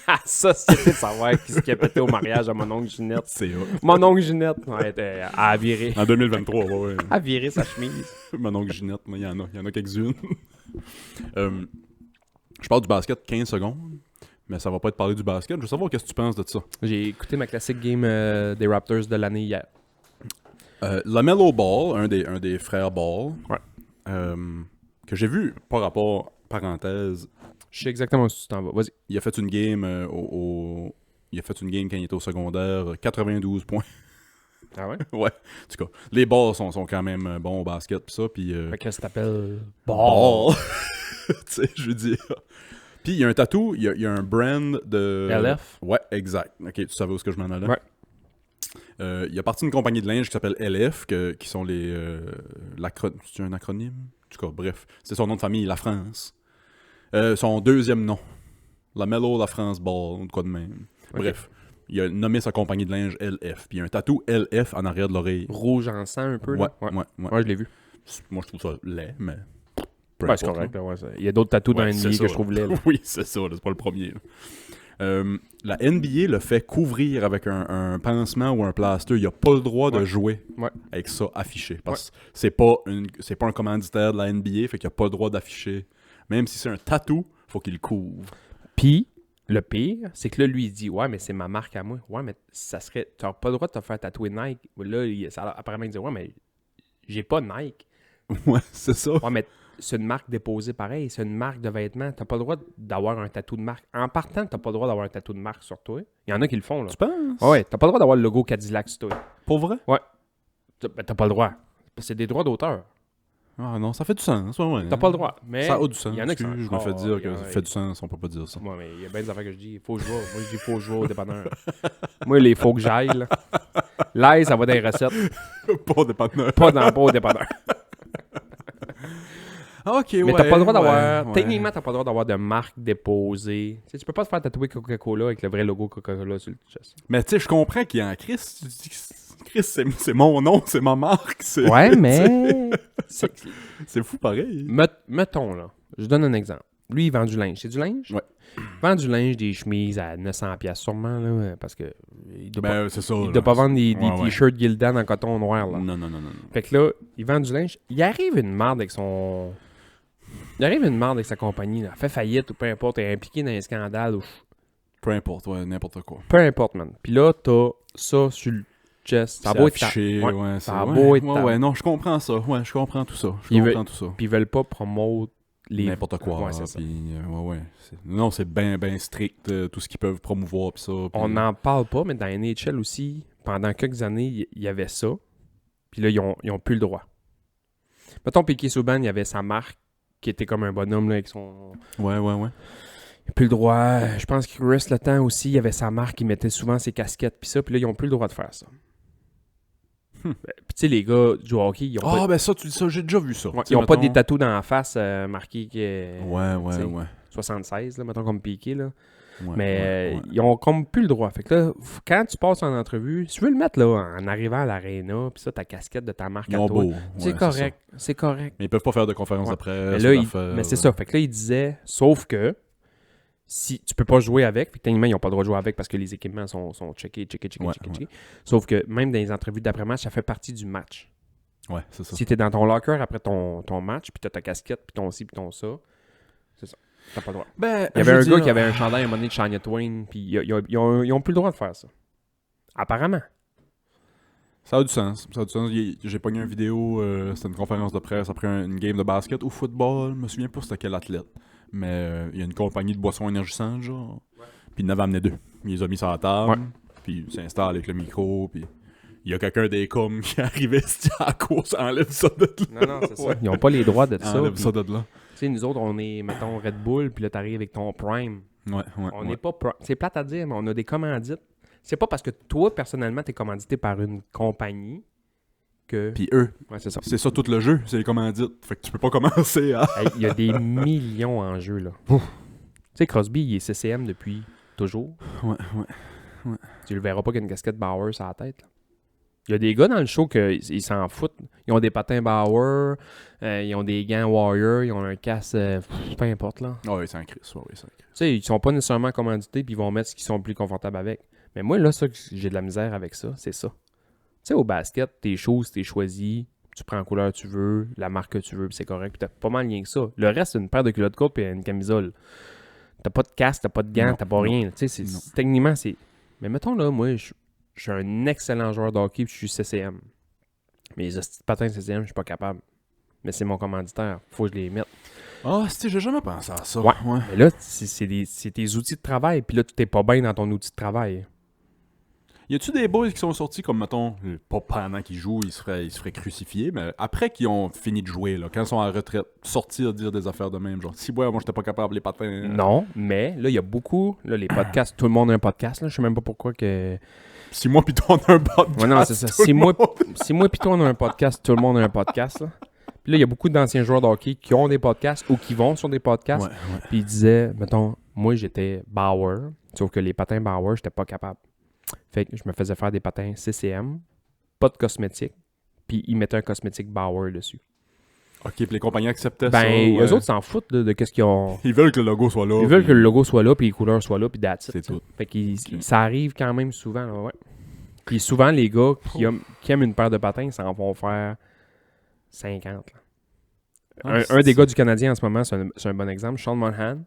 à la société de savoir qui a pété au mariage à mon oncle Ginette. C'est hot. Mon oncle Ginette, ouais, a viré. En 2023, ouais. A viré sa chemise. Mon oncle Ginette, il y en a quelques-unes. Je parle du basket 15 secondes, mais ça va pas être parler du basket. Je veux savoir qu'est-ce que tu penses de ça. J'ai écouté ma classique game des Raptors de l'année hier. LaMelo Ball, un des frères Ball, Ouais. que j'ai vu par rapport, parenthèse, Je sais exactement où tu t'en vas. Vas-y. il a fait une game il a fait une game quand il était au secondaire, 92 points. Ah ouais? Ouais, en tout cas, les Balls sont quand même bons au basket pis ça, puis... Fait que ça t'appelle Ball! Tu sais, je veux dire... Puis il y a un tatou, il y a un brand de... LF? Ouais, exact. Ok, tu savais où est-ce que je m'en allais? Ouais. Il y a partie d'une compagnie de linge qui s'appelle LF, qui sont les... C'est un acronyme? En tout cas, bref. C'est son nom de famille, La France. Son deuxième nom. LaMelo La France Ball, ou de quoi de même. Ok. Bref. Il a nommé sa compagnie de linge LF. Puis il y a un tatou LF en arrière de l'oreille. Rouge en sang un peu, Ouais, là? ouais. Ouais, je l'ai vu. Moi, je trouve ça laid, mais... peu Ouais, c'est importe, correct. là. Là, ouais, il y a d'autres tatous dans Ouais, NBA c'est que ça, je trouve là. laid. Là. Oui, c'est ça, là, c'est pas le premier. Là. La NBA le fait couvrir avec un pansement ou un plaster. Il a pas le droit de Ouais. jouer Ouais. avec ça affiché. Parce que c'est pas un commanditaire de la NBA, fait qu'il a pas le droit d'afficher. Même si c'est un tatou, faut qu'il le couvre. Puis, le pire, c'est que là, lui, il dit « Ouais, mais c'est ma marque à moi. » Ouais, mais ça serait... T'as pas le droit de te faire tatouer Nike. Là, apparemment, il dit « Ouais, mais j'ai pas Nike. Ouais, c'est ça. » Ouais, mais c'est une marque déposée pareil. C'est une marque de vêtements. T'as pas le droit d'avoir un tatou de marque. En partant, t'as pas le droit d'avoir un tatou de marque sur toi. Il y en a qui le font, là. Tu penses? Ouais, t'as pas le droit d'avoir le logo Cadillac sur toi. Pour vrai? T'as pas le droit. C'est des droits d'auteur. Ah non, ça fait du sens. Ouais. T'as pas le droit. Mais Ça a du sens. il y en a qui Excuse, je me fais dire que ça fait du sens, on peut pas dire ça. Ouais, mais il y a bien des affaires que je dis. Faut que je vois. Moi, je dis faut que je vois au dépanneur. Moi, il faut que j'aille, là. L'ail, ça va dans les recettes. Pas dépanneur. Pas au dépanneur. Ok, Mais t'as pas le droit d'avoir... ouais. Techniquement, t'as pas le droit d'avoir de marque déposée. Tu sais, tu peux pas te faire tatouer Coca-Cola avec le vrai logo Coca-Cola sur le chest. Mais tu sais, je comprends qu'il y a un Chris. Tu dis que Chris, c'est mon nom, c'est ma marque. Ouais, mais... C'est fou pareil. Mettons, là. Je donne un exemple. Lui, il vend du linge. C'est du linge? Ouais. Il vend du linge, des chemises à 900$ sûrement, là, parce que... Il doit pas... C'est ça. Il là. doit pas vendre des Ouais, ouais. t-shirts Gildan en coton noir, là. Non. Fait que là, il vend du linge. Il arrive une merde avec son Il arrive une merde avec sa compagnie, là. Elle fait faillite ou peu importe, elle est impliquée dans un scandale ou Peu importe, ouais, n'importe quoi. peu importe, man. Puis là, t'as ça sur le chest. Ça a beau être affiché, ouais, ouais, ça a ouais, beau être ouais, non, je comprends ça. Ouais, je comprends tout ça. Je Il comprends tout ça. Puis ils veulent pas promouvoir les... N'importe quoi. Ouais, c'est ça. Puis, non, c'est bien, bien strict, tout ce qu'ils peuvent promouvoir, puis ça. Puis... On n'en parle pas, mais dans NHL aussi, pendant quelques années, il y avait ça. Puis là, ils ont plus le droit. Mettons, Piquet Souban, il y avait sa marque qui était comme un bonhomme là, avec son... Ouais. Il n'a plus le droit. Je pense qu'il reste le temps aussi, il y avait sa marque, il mettait souvent ses casquettes, puis ça. Puis là, ils n'ont plus le droit de faire ça. Puis tu sais, les gars du hockey, ils ont pas... Ben ça, tu dis ça, j'ai déjà vu ça. Ouais, ils n'ont pas des tatous dans la face marqués Ouais. 76, là, mettons comme Piqué, là. Ouais, Mais ouais. ils ont comme plus le droit. Fait que là, quand tu passes en entrevue, si tu veux le mettre là, en arrivant à l'aréna, puis ça, ta casquette de ta marque Ils à ont toi, beau. c'est Ouais, correct, c'est correct. Mais ils peuvent pas faire de conférence Ouais. après. Mais là, mais c'est ça. Fait que là, il disait, sauf que si tu peux pas jouer avec, puis techniquement, ils n'ont pas le droit de jouer avec parce que les équipements sont checkés. Ouais. Sauf que même dans les entrevues d'après-match, ça fait partie du match. Ouais, c'est ça. Si tu es dans ton locker après ton match, puis tu as ta casquette, puis ton ci, puis ton ça, c'est ça. T'as pas le droit. Ben, Il y avait un gars qui avait un chandail à un moment donné de Shania Twain, puis ils ont plus le droit de faire ça. Apparemment. Ça a du sens. J'ai pogné une vidéo, c'était une conférence de presse après une game de basket ou football, je me souviens pas c'était quel athlète. Mais il y a une compagnie de boissons énergisantes, genre. Puis il en avait amené 2. Il les a mis sur la table, puis il s'installe avec le micro, puis il y a quelqu'un des coms qui arrivait à la course, enlève ça de là. Non, c'est ça. Ils n'ont pas les droits de ça. Enlève ça de là. Tu sais, nous autres, on est, mettons, Red Bull, puis là, t'arrives avec ton Prime. On n'est pas... C'est plate à dire, mais on a des commandites. C'est pas parce que toi, personnellement, t'es commandité par une compagnie que... Puis eux, Ouais, c'est ça. c'est ça tout le jeu, c'est les commandites. Fait que tu peux pas commencer à... Hey, il y a des millions en jeu, là. Tu sais, Crosby, il est CCM depuis toujours. Ouais. Tu le verras pas qu'il y a une casquette Bauer sur la tête, là. Il y a des gars dans le show qu'ils s'en foutent. Ils ont des patins Bauer, ils ont des gants Warrior, ils ont un casque, peu importe, là. Ouais, c'est un Chris. Ouais, c'est un Chris. Tu sais, ils sont pas nécessairement commandités puis ils vont mettre ce qu'ils sont plus confortables avec. Mais moi, là, ça, j'ai de la misère avec ça, c'est ça. Tu sais, au basket, tes choses, t'es choisi, tu prends la couleur que tu veux, la marque que tu veux, puis c'est correct, puis t'as pas mal rien que ça. Le reste, c'est une paire de culottes courtes puis une camisole. T'as pas de casque, t'as pas de gants, Non, t'as pas rien. Tu sais, techniquement, c'est... Mais mettons, là, moi, je suis un excellent joueur de hockey puis je suis CCM. Mais les hosties de patins CCM, je suis pas capable. Mais c'est mon commanditaire, faut que je les mette. Ah, j'ai jamais pensé à ça. Ouais. Mais là, c'est tes outils de travail, puis là, tu t'es pas bien dans ton outil de travail. Y a-tu des boys qui sont sortis comme, mettons, pas pendant qu'ils jouent, ils se feraient crucifier, mais après qu'ils ont fini de jouer, là, quand ils sont en retraite, sortir dire des affaires de même, genre, si moi j'étais pas capable les patins. Non, mais là, il y a beaucoup, là, les podcasts, tout le monde a un podcast, là, je sais même pas pourquoi que... Si moi pis toi on a un podcast. Ouais, non, c'est ça. Si moi pis toi on a un podcast, tout le monde a un podcast, là. Puis là, il y a beaucoup d'anciens joueurs de hockey qui ont des podcasts ou qui vont sur des podcasts. Ouais. Puis ils disaient, mettons, moi j'étais Bauer, sauf que les patins Bauer, j'étais pas capable. Fait que je me faisais faire des patins CCM, pas de cosmétique, puis ils mettaient un cosmétique Bauer dessus. Ok, puis les compagnies acceptaient ça. Ben, ouais. eux autres s'en foutent là, de qu'est-ce qu'ils ont. Ils veulent que le logo soit là. Ils veulent puis- que le logo soit là, puis les couleurs soient là, puis that's it. C'est tout. Fait que ça arrive quand même souvent, là, ouais. Puis souvent, les gars qui aiment une paire de patins, ça en vont faire 50. Là. Un des gars du Canadien en ce moment, c'est un bon exemple, Sean Monahan.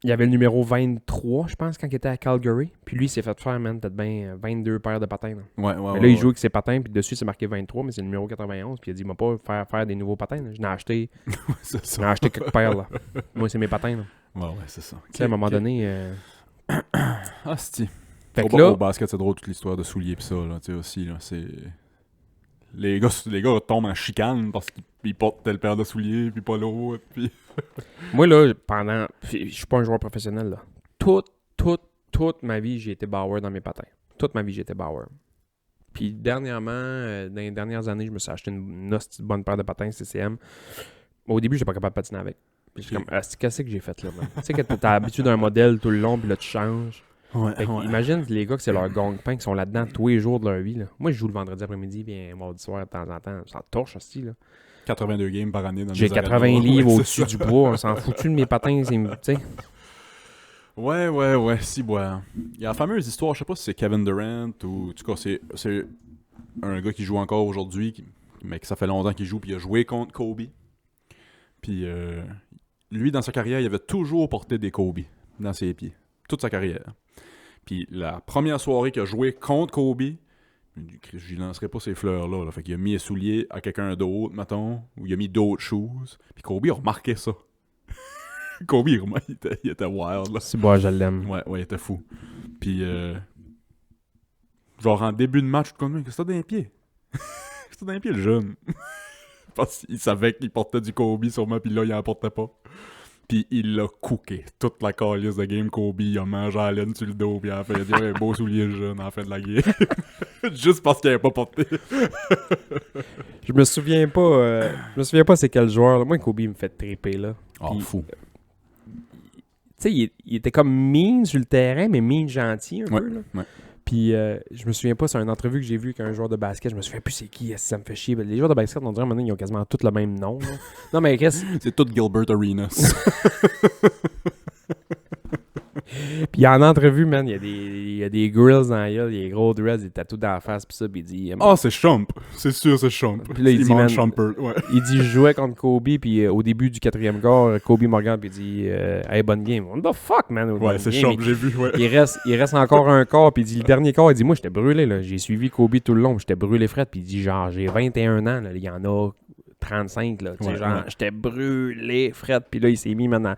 Il y avait le numéro 23, je pense, quand il était à Calgary. Puis lui, il s'est fait faire, man, peut-être bien 22 paires de patins. Là. Ouais. Mais là, il joue avec ses patins, puis dessus, c'est marqué 23, mais c'est le numéro 91. Puis il a dit, il m'a pas faire des nouveaux patins. Là. J'en ai acheté quelques paires. Là. Moi, c'est mes patins. Là. Ouais, c'est ça. Tu sais, à un moment donné... Ah, c'est. Fait que là... Au basket, c'est drôle toute l'histoire de souliers pis ça, là, tu sais, aussi, là, c'est... Les gars tombent en chicane parce qu'ils portent telle paire de souliers, puis pas l'autre, puis... Moi, là, je suis pas un joueur professionnel, là. Toute ma vie, j'ai été Bauer dans mes patins. Toute ma vie, j'ai été Bauer. Puis dernièrement, dans les dernières années, je me suis acheté une hostie de bonne paire de patins CCM. Au début, j'étais pas capable de patiner avec. Puis j'étais comme, qu'est-ce que j'ai fait là, man? Tu sais, quand t'as habitué d'un modèle tout le long, puis là, tu changes. Fait que imagine les gars que c'est leur gang-pain qui sont là-dedans tous les jours de leur vie. Là. Moi, je joue le vendredi après-midi, puis un mardi soir de temps en temps. Ça torche aussi, là. 82 games par année dans J'ai les 80 arénas. livres Ouais, au-dessus du poids. On s'en foutu de mes patins. Tu sais. Ouais, si, boire. Il y a la fameuse histoire, je sais pas si c'est Kevin Durant ou... En tout cas, c'est un gars qui joue encore aujourd'hui, mais que ça fait longtemps qu'il joue, puis il a joué contre Kobe. Puis lui, dans sa carrière, il avait toujours porté des Kobe dans ses pieds. Toute sa carrière. Puis la première soirée qu'il a joué contre Kobe, il dit, je lui lancerai pas ces fleurs-là. Fait qu'il a mis les souliers à quelqu'un d'autre, mettons, ou il a mis d'autres shoes. Puis Kobe a remarqué ça. Kobe, il était wild, là. C'est bon, je l'aime. Ouais, il était fou. Puis, genre, en début de match, tout comme qu'est-ce que t'as dans les pieds? Qu'est-ce que t'as dans les pieds, le jeune? Parce qu'il savait qu'il portait du Kobe sûrement, puis là, il en portait pas. Puis il l'a cooké. Toute la calice de game Kobe, il a mangé à la laine sur le dos, puis il a fait un beau soulier le jeune en fin de la game. Juste parce qu'il avait pas porté. Je me souviens pas c'est quel joueur. Là. Moi, Kobe me fait triper, là. Oh, Puis, fou. Tu sais, il était comme mean sur le terrain, mais mean gentil un Ouais, peu, là. ouais. Puis je me souviens pas, c'est une entrevue que j'ai vue qu'un joueur de basket, je me souviens plus c'est qui, ça me fait chier. Les joueurs de basket, on dirait maintenant, ils ont quasiment tous le même nom. Là. Non, mais qu'est-ce. C'est tout Gilbert Arenas. Puis en entrevue, man, il y a des grills dans la gueule, il y a des gros dreads, des tatous dans la face, pis ça, pis il dit... Ah, c'est Champ. C'est sûr, c'est Champ. Puis là, il dit, man, Champert, ouais. il dit, je jouais contre Kobe, puis au début du 4e quart, Kobe me regarde, puis il dit, hey, bonne game. What the fuck, man? Ouais, c'est Champ, j'ai vu, ouais. Il reste encore un quart, puis il dit, le dernier quart, il dit, moi, j'étais brûlé, là. J'ai suivi Kobe tout le long, j'étais brûlé fret, puis il dit, genre, j'ai 21 ans, là, il y en a 35, là. Tu sais, Ouais, genre, ouais. j'étais brûlé fret, puis là, il s'est mis maintenant.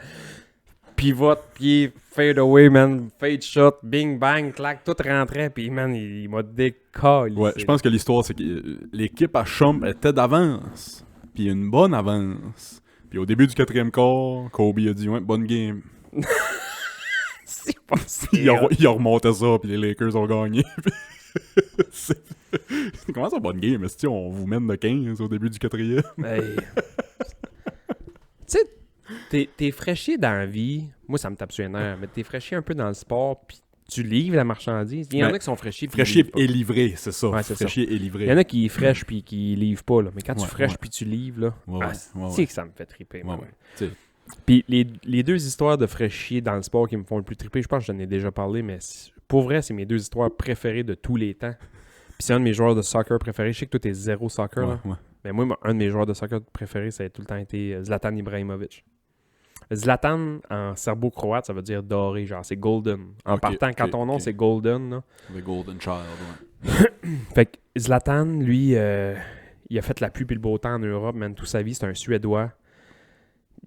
Pivot, pied, fade away, man, fade shot, bing, bang, clac, tout rentrait, puis man, il m'a décollé. Ouais, je pense que l'histoire, c'est que l'équipe à Champ était d'avance. Puis une bonne avance. Puis au début du 4e quart, Kobe a dit, ouais, bonne game. C'est pas Puis il a remonté ça, puis les Lakers ont gagné. Comment ça, bonne game? Est-ce que on vous mène de 15 au début du 4e? Hey. Tu sais, t'es fraîché dans la vie. Moi, ça me tape sur les nerfs, mais t'es fraîché un peu dans le sport, puis tu livres la marchandise. Il y en a qui sont fraîchis. Fraîchier et livré, c'est ça. Ouais, c'est ça. Fraîchier et livré. Il y en a qui fraîchent puis qui livrent pas, là. Mais quand tu Ouais, fraîches ouais. puis tu livres, là, Ouais, ouais, c'est que ça me fait triper. Ouais, man. ouais. T'sais, Puis les deux histoires de fraîchier dans le sport qui me font le plus triper, je pense que j'en ai déjà parlé, mais pour vrai, c'est mes deux histoires préférées de tous les temps. Puis c'est un de mes joueurs de soccer préférés. Je sais que toi, t'es zéro soccer, là. ouais. Mais moi, un de mes joueurs de soccer préférés, ça a tout le temps été Zlatan Ibrahimovic. Zlatan, en serbo-croate, ça veut dire doré, genre c'est golden. En Ok, partant, quand ok, ton nom ok. c'est golden, là. The Golden Child, ouais. Fait que Zlatan, lui, il a fait la pluie et le beau temps en Europe, man, toute sa vie, c'est un Suédois.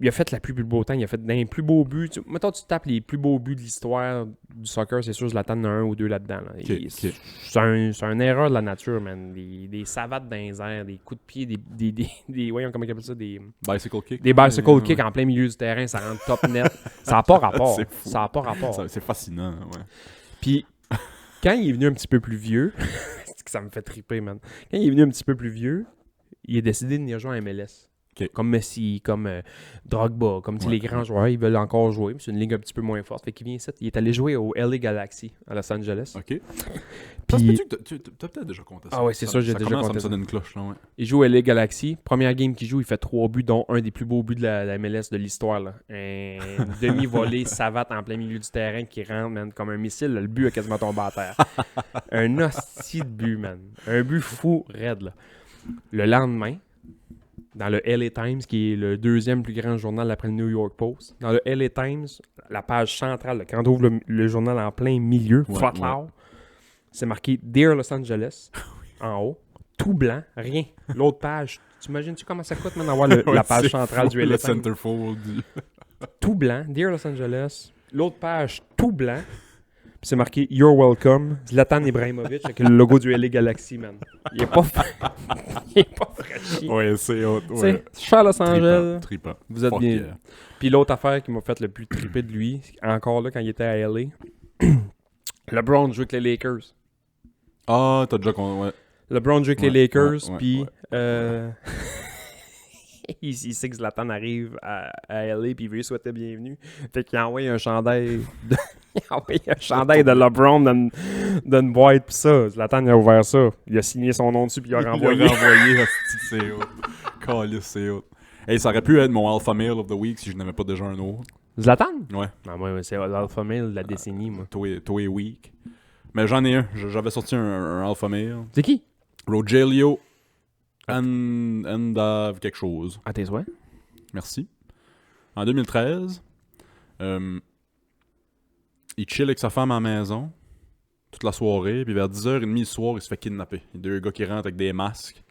Il a fait la pluie et le beau temps, il a fait dans les plus beaux buts. Mettons, tu tapes les plus beaux buts de l'histoire du soccer, c'est sûr, Zlatan en a un ou deux là-dedans. Là. Ok. C'est une erreur de la nature, man. Des savates dans les airs, des coups de pied, des voyons, comment ils appellent ça, des Bicycle kick. bicycle kicks en plein milieu du terrain, ça rentre top net. Ça n'a pas rapport. C'est fou. Ça n'a pas rapport. C'est fascinant, ouais. Puis, quand il est venu un petit peu plus vieux, c'est que ça me fait triper, man. Quand il est venu un petit peu plus vieux, il a décidé de venir jouer en MLS. Ok. Comme Messi, comme Drogba, comme tu sais, Ouais, les grands joueurs, ils veulent encore jouer, mais c'est une ligue un petit peu moins forte. Fait qu'il vient ici, il est allé jouer au LA Galaxy à Los Angeles. Ok. Puis, T'as peut-être déjà compté ça. Ah ouais, c'est ça, j'ai déjà commence à compté me ça. sonner une cloche, là, ouais. il joue au LA Galaxy. Première game qu'il joue, il fait 3 buts, dont un des plus beaux buts de la MLS de l'histoire. Là. Un demi-volée savate en plein milieu du terrain qui rentre, man, comme un missile. Là. Le but a quasiment tombé à terre. Un hostie de but, man. Un but fou, raide. Là. Le lendemain, dans le LA Times, qui est le deuxième plus grand journal après le New York Post, dans le LA Times, la page centrale, là, quand on ouvre le journal en plein milieu, Ouais, flat ouais. loud, c'est marqué Dear Los Angeles, en haut, tout blanc, rien. L'autre page, tu imagines-tu comment ça coûte, man, d'avoir la Ouais, page c'est centrale fou, du LA le Times? centerfold. Tout blanc, Dear Los Angeles, l'autre page, tout blanc, puis c'est marqué You're welcome, Zlatan Ibrahimovic, avec le logo du LA Galaxy, man. Il est pas il est pas fraîchi. Ouais, c'est hot. Tu sais, Ouais. je suis à Los Angeles. Trippant. Vous êtes Fuck bien. yeah. Puis l'autre affaire qui m'a fait le plus triper de lui, encore là, quand il était à LA, LeBron joue avec les Lakers. Ah, t'as déjà compté, ouais. LeBron joue avec les Ouais, Lakers, ouais, puis ouais. il sait que Zlatan arrive à LA, puis il veut lui souhaiter bienvenue. Fait qu'il a envoyé un chandail de, il a envoyé un chandail de LeBron dans une boîte, puis ça. Zlatan, il a ouvert ça. Il a signé son nom dessus, puis il a renvoyé. Il a renvoyé, hostie, c'est hot. Calice, c'est hot. Hey, ça aurait pu être mon Alpha Male of the Week si je n'avais pas déjà un autre. Zlatan? Ouais. Non, moi, c'est l'alpha male de la décennie, moi. Toi est weak. Mais j'en ai un. J'avais sorti un Alpha Male. C'est qui? Rogelio Andav quelque chose. À tes souhaits. Merci. En 2013, il chill avec sa femme à la maison toute la soirée, puis vers 10h30 le soir, il se fait kidnapper. Il y a 2 gars qui rentrent avec des masques,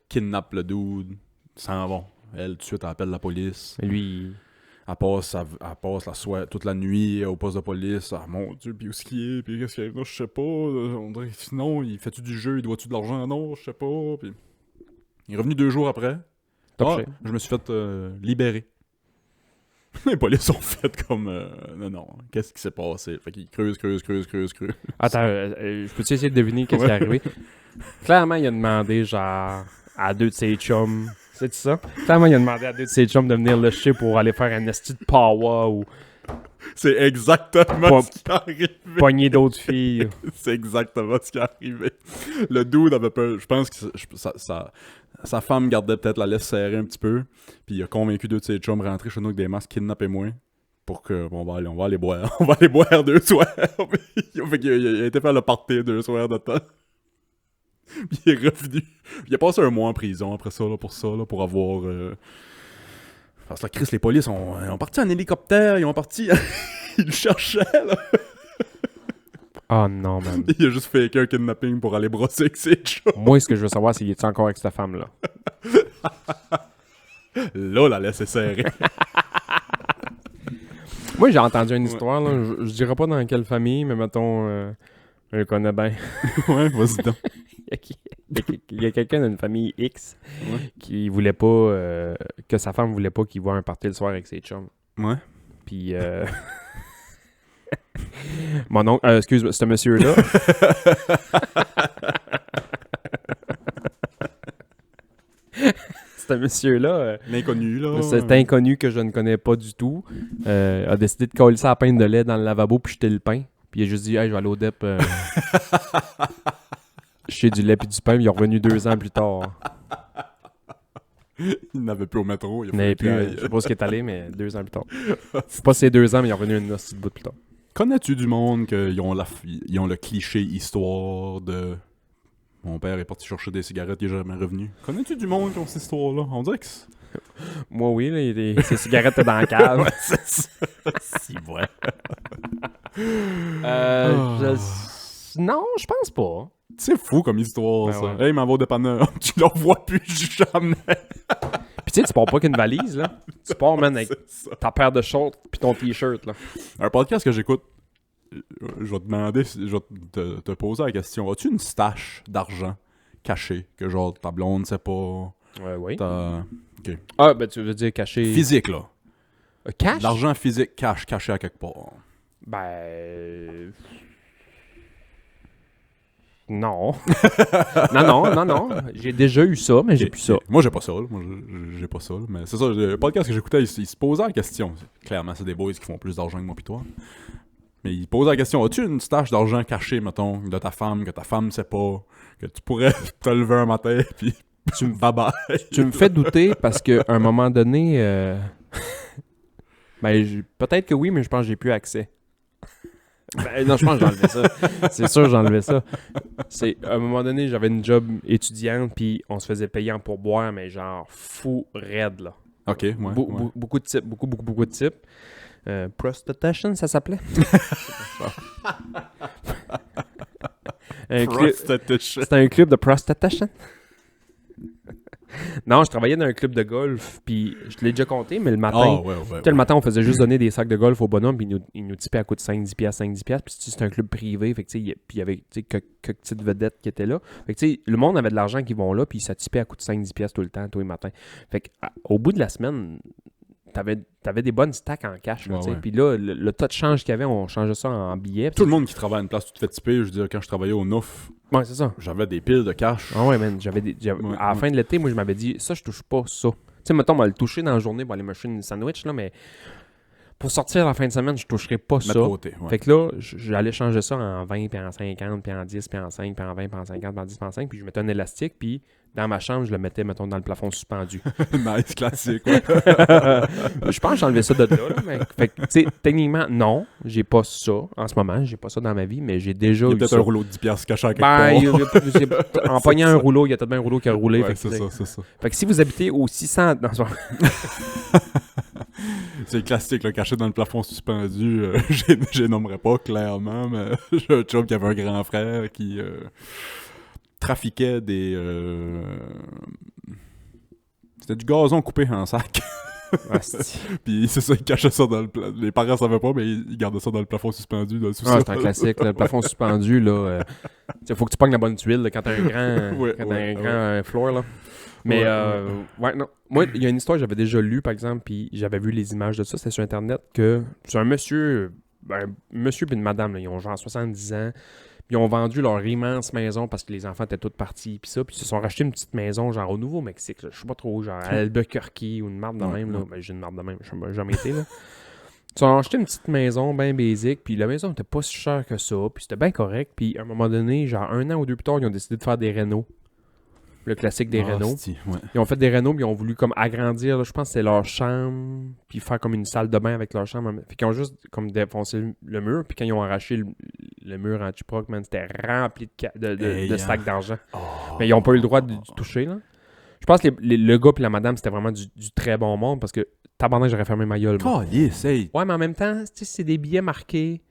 kidnappent le dude, s'en vont. Elle, tout de suite, elle appelle la police. Mais lui, Elle passe toute la nuit au poste de police. Ah mon Dieu, puis où est-ce qu'il est? Puis qu'est-ce qu'il y a? Non, je sais pas. On dirait que sinon, il fait-tu du jeu? Il doit-tu de l'argent? Non, je sais pas. Puis il est revenu 2 jours après. torché. Je me suis fait libérer. Les polices ont fait comme... non, qu'est-ce qui s'est passé? Fait qu'ils creusent. Attends, je peux-tu essayer de deviner qu'est-ce qui est arrivé? Clairement, il a demandé, genre, à 2 de ses chums. C'est ça? Clairement, il a demandé à 2 de ses chums de venir le chier pour aller faire un esti de power ou C'est exactement ce qui est arrivé. pogner d'autres filles. C'est exactement ce qui est arrivé. Le dude avait peur. Je pense que sa femme gardait peut-être la laisse serrée un petit peu. Puis il a convaincu 2 de ses chums rentrer chez nous avec des masques, kidnappez-moi. Pour que, on va aller boire. On va aller boire 2 soirs. Fait qu'il a été faire le party 2 soirs de temps. Puis il est revenu. Il a passé 1 mois en prison après ça, là, pour avoir... Parce que la crise, les polices ont parti en hélicoptère, ils ont parti... ils le cherchaient, là. Oh non, man. Il a juste fait un kidnapping pour aller brosser avec ses chums. Moi, ce que je veux savoir, c'est qu'il est encore avec cette femme-là. Là, la laisse est serrée. Moi, j'ai entendu une histoire, là. Je dirais pas dans quelle famille, mais mettons, je le connais bien. Ouais, vas-y donc. Il y a quelqu'un d'une famille X qui voulait pas, que sa femme voulait pas qu'il voit un party le soir avec ses chums. Ouais. Puis, mon oncle, excuse-moi, ce monsieur-là. Ce monsieur-là, L'inconnu, là. cet inconnu que je ne connais pas du tout, a décidé de coller sa peine de lait dans le lavabo puis jeter le pain. Puis il a juste dit, hey, je vais aller au DEP. Jeter du lait puis du pain. Puis il est revenu 2 ans plus tard. Il n'avait plus au métro. Il n'avait plus, je sais pas ce qui est allé, mais 2 ans plus tard. C'est pas ces 2 ans, mais il est revenu une petite bout plus tard. Connais-tu du monde qu'ils ont le cliché histoire de... Mon père est parti chercher des cigarettes, il est jamais revenu. Connais-tu du monde qui ont cette histoire-là? On dirait que c'est... Moi, oui, là, ses cigarettes étaient dans la cave. Ouais, c'est ça. Si, ouais. Non, je pense pas. C'est fou comme histoire, Ben ça. ouais. Hey, m'en va au dépanneur. Tu le revois plus jamais. Puis tu sais, tu pars pas qu'une valise, là. Tu pars, man, avec C'est ça. ta paire de shorts puis ton t-shirt, là. Un podcast que j'écoute, je vais te demander, je vais te poser la question. As-tu une stash d'argent cachée que genre ta blonde sait pas? Oui. Ok. Ah, ben tu veux dire caché... Physique, là. Cash? L'argent physique caché à quelque part. Ben... Non. non. J'ai déjà eu ça, mais j'ai plus ça. Moi, j'ai pas ça, là. Moi, j'ai pas ça, là. Mais c'est ça, le podcast que j'écoutais, il se posait la question. Clairement, c'est des boys qui font plus d'argent que moi pis toi. Mais il posait la question, as-tu une stash d'argent cachée, mettons, de ta femme, que ta femme sait pas, que tu pourrais te lever un matin pis tu me bye-bye. Tu me fais douter parce qu'à un moment donné... Ben, peut-être que oui, mais je pense que j'ai plus accès. Ben, non, je pense que j'ai enlevé ça. C'est sûr, j'ai enlevé ça. À un moment donné, j'avais une job étudiante, puis on se faisait payer en pourboire, mais genre fou raide, là. Ok, ouais. Beaucoup de types, beaucoup de types. Prostitution, ça s'appelait? C'était un club de prostitution. Non, je travaillais dans un club de golf, puis je te l'ai déjà compté, mais le matin, le matin, on faisait juste donner des sacs de golf au bonhomme, puis il nous tipait à coût de 5-10$, puis c'était un club privé, fait que puis il y avait quelques petites vedettes qui étaient là. Fait que le monde avait de l'argent qui vont là, puis ça tipait à coût de 5-10$ tout le temps, tous les matins. Fait que au bout de la semaine, t'avais des bonnes stacks en cash, là, puis là, le tas de change qu'il y avait, on changeait ça en billets. Tout le monde qui travaille à une place, tu te fais tiper. Je veux dire, quand je travaillais au Nouf, ouais, c'est ça. j'avais des piles de cash. Ah ouais, man, à la fin de l'été, moi, je m'avais dit, ça, je touche pas ça. Tu sais, mettons, on va le toucher dans la journée pour aller m'acheter une sandwich, là, mais pour sortir la fin de semaine, je toucherai pas ça. Côté, ouais. Fait que là, j'allais changer ça en 20, puis en 50, puis en 10, puis en 5, puis en 20, puis en 50, puis en 10, puis en 5, puis je mettais un élastique, puis dans ma chambre, je le mettais, mettons, dans le plafond suspendu. Nice, classique, ouais. Je pense que j'ai enlevé ça de là, mais fait que, tu sais, techniquement, non, j'ai pas ça en ce moment, j'ai pas ça dans ma vie, mais j'ai déjà Il y a eu peut-être ça. un rouleau de 10$ caché à quelque part. En pognant un rouleau, il y a peut-être un rouleau qui a roulé. Ouais, fait que c'est ça. Fait que si vous habitez au 600... Non, C'est le classique, là, caché dans le plafond suspendu. Je nommerai pas clairement, mais j'ai un chum qui avait un grand frère qui trafiquait des... C'était du gazon coupé en sac. Puis c'est ça, il cachait ça dans le plafond. Les parents savaient pas, mais ils gardaient ça dans le plafond suspendu, dans le sous-sol. C'est un classique, là, le plafond suspendu, là. Faut que tu pognes la bonne tuile là, quand t'as un grand, grand floor, là. Mais, non. Moi, il y a une histoire que j'avais déjà lue, par exemple, puis j'avais vu les images de ça, c'était sur Internet, que c'est un monsieur puis une madame, là, ils ont genre 70 ans, puis ils ont vendu leur immense maison parce que les enfants étaient tous partis, puis ça, puis ils se sont racheté une petite maison, genre au Nouveau-Mexique, là, je sais pas trop, genre à Albuquerque ou une marde de même, là. Ben, j'ai une marde de même, je n'ai jamais été, là. Ils ont acheté une petite maison bien basique, puis la maison était pas si chère que ça, puis c'était bien correct, puis à un moment donné, genre 1 an ou 2 plus tard, ils ont décidé de faire des rénos. Le classique des rénos. Ouais. Ils ont fait des rénos, puis ils ont voulu comme agrandir, là, je pense que c'est leur chambre, puis faire comme une salle de bain avec leur chambre. Fait qu'ils ont juste comme défoncé le mur, puis quand ils ont arraché le mur en chiproc, man, c'était rempli de sacs d'argent. Mais ils ont pas eu le droit de toucher, là. Je pense que le gars puis la madame, c'était vraiment du très bon monde, parce que tabarnak, j'aurais fermé ma gueule. Oh, yes, hey. Ouais, mais en même temps, c'est des billets marqués.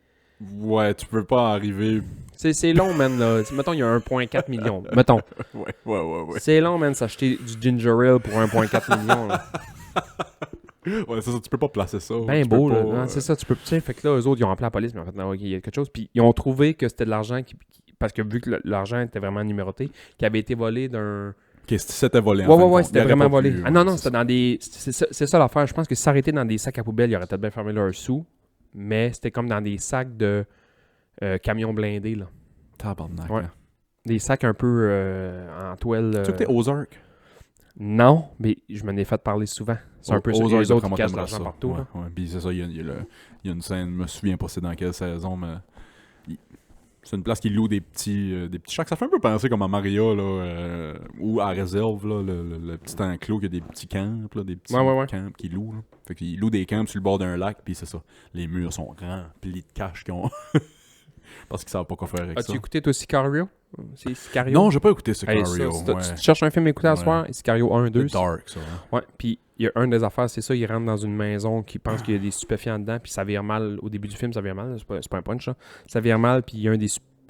Ouais, tu peux pas arriver... C'est long, man, là. Mettons, il y a 1,4 million. Mettons. Ouais. C'est long, man, s'acheter du ginger ale pour 1,4 million, là. Ouais, c'est ça, tu peux pas placer ça. Ben beau, là. Non, c'est ça, tu peux... Tu sais, fait que là, eux autres, ils ont appelé la police, mais en fait, non, il y a quelque chose. Puis ils ont trouvé que c'était de l'argent parce que vu que l'argent était vraiment numéroté, qui avait été volé d'un... Ok, c'était volé. Ouais, c'était vraiment volé. Non, c'était dans des... C'est ça l'affaire. Je pense que s'arrêter dans des sacs à poubelle, ils auraient peut-être bien fermé leur sous, mais c'était comme dans des sacs de camions blindés, là. Tabarnak. Ouais. Des sacs un peu en toile. Tu sais que t'es Ozark? Non, mais je m'en ai fait parler souvent. C'est un peu ça. Les autres qui cachent de l'argent partout. Ouais, ouais. Puis c'est ça, il y a une scène, je me souviens pas c'est dans quelle saison, mais c'est une place qui loue des petits chacs. Ça fait un peu penser comme à Maria, là, ou à Réserve, là, le petit enclos qui a des petits camps, là, des petits camps qui louent. Là. Fait qu'ils louent des camps sur le bord d'un lac, puis c'est ça. Les murs sont remplis de cash qu'ils ont. Parce qu'ils savent pas quoi faire avec ça. As-tu écouté toi Sicario? C'est Sicario? Non, j'ai pas écouté Sicario. Tu cherches un film à écouter à soir, Sicario 1, 2. C'est dark, ça. Hein? Ouais, puis il y a une des affaires, c'est ça, il rentre dans une maison qui pense qu'il y a des stupéfiants dedans, puis ça vire mal. Au début du film, ça vire mal, c'est pas un punch, ça. Ça vire mal, puis il y a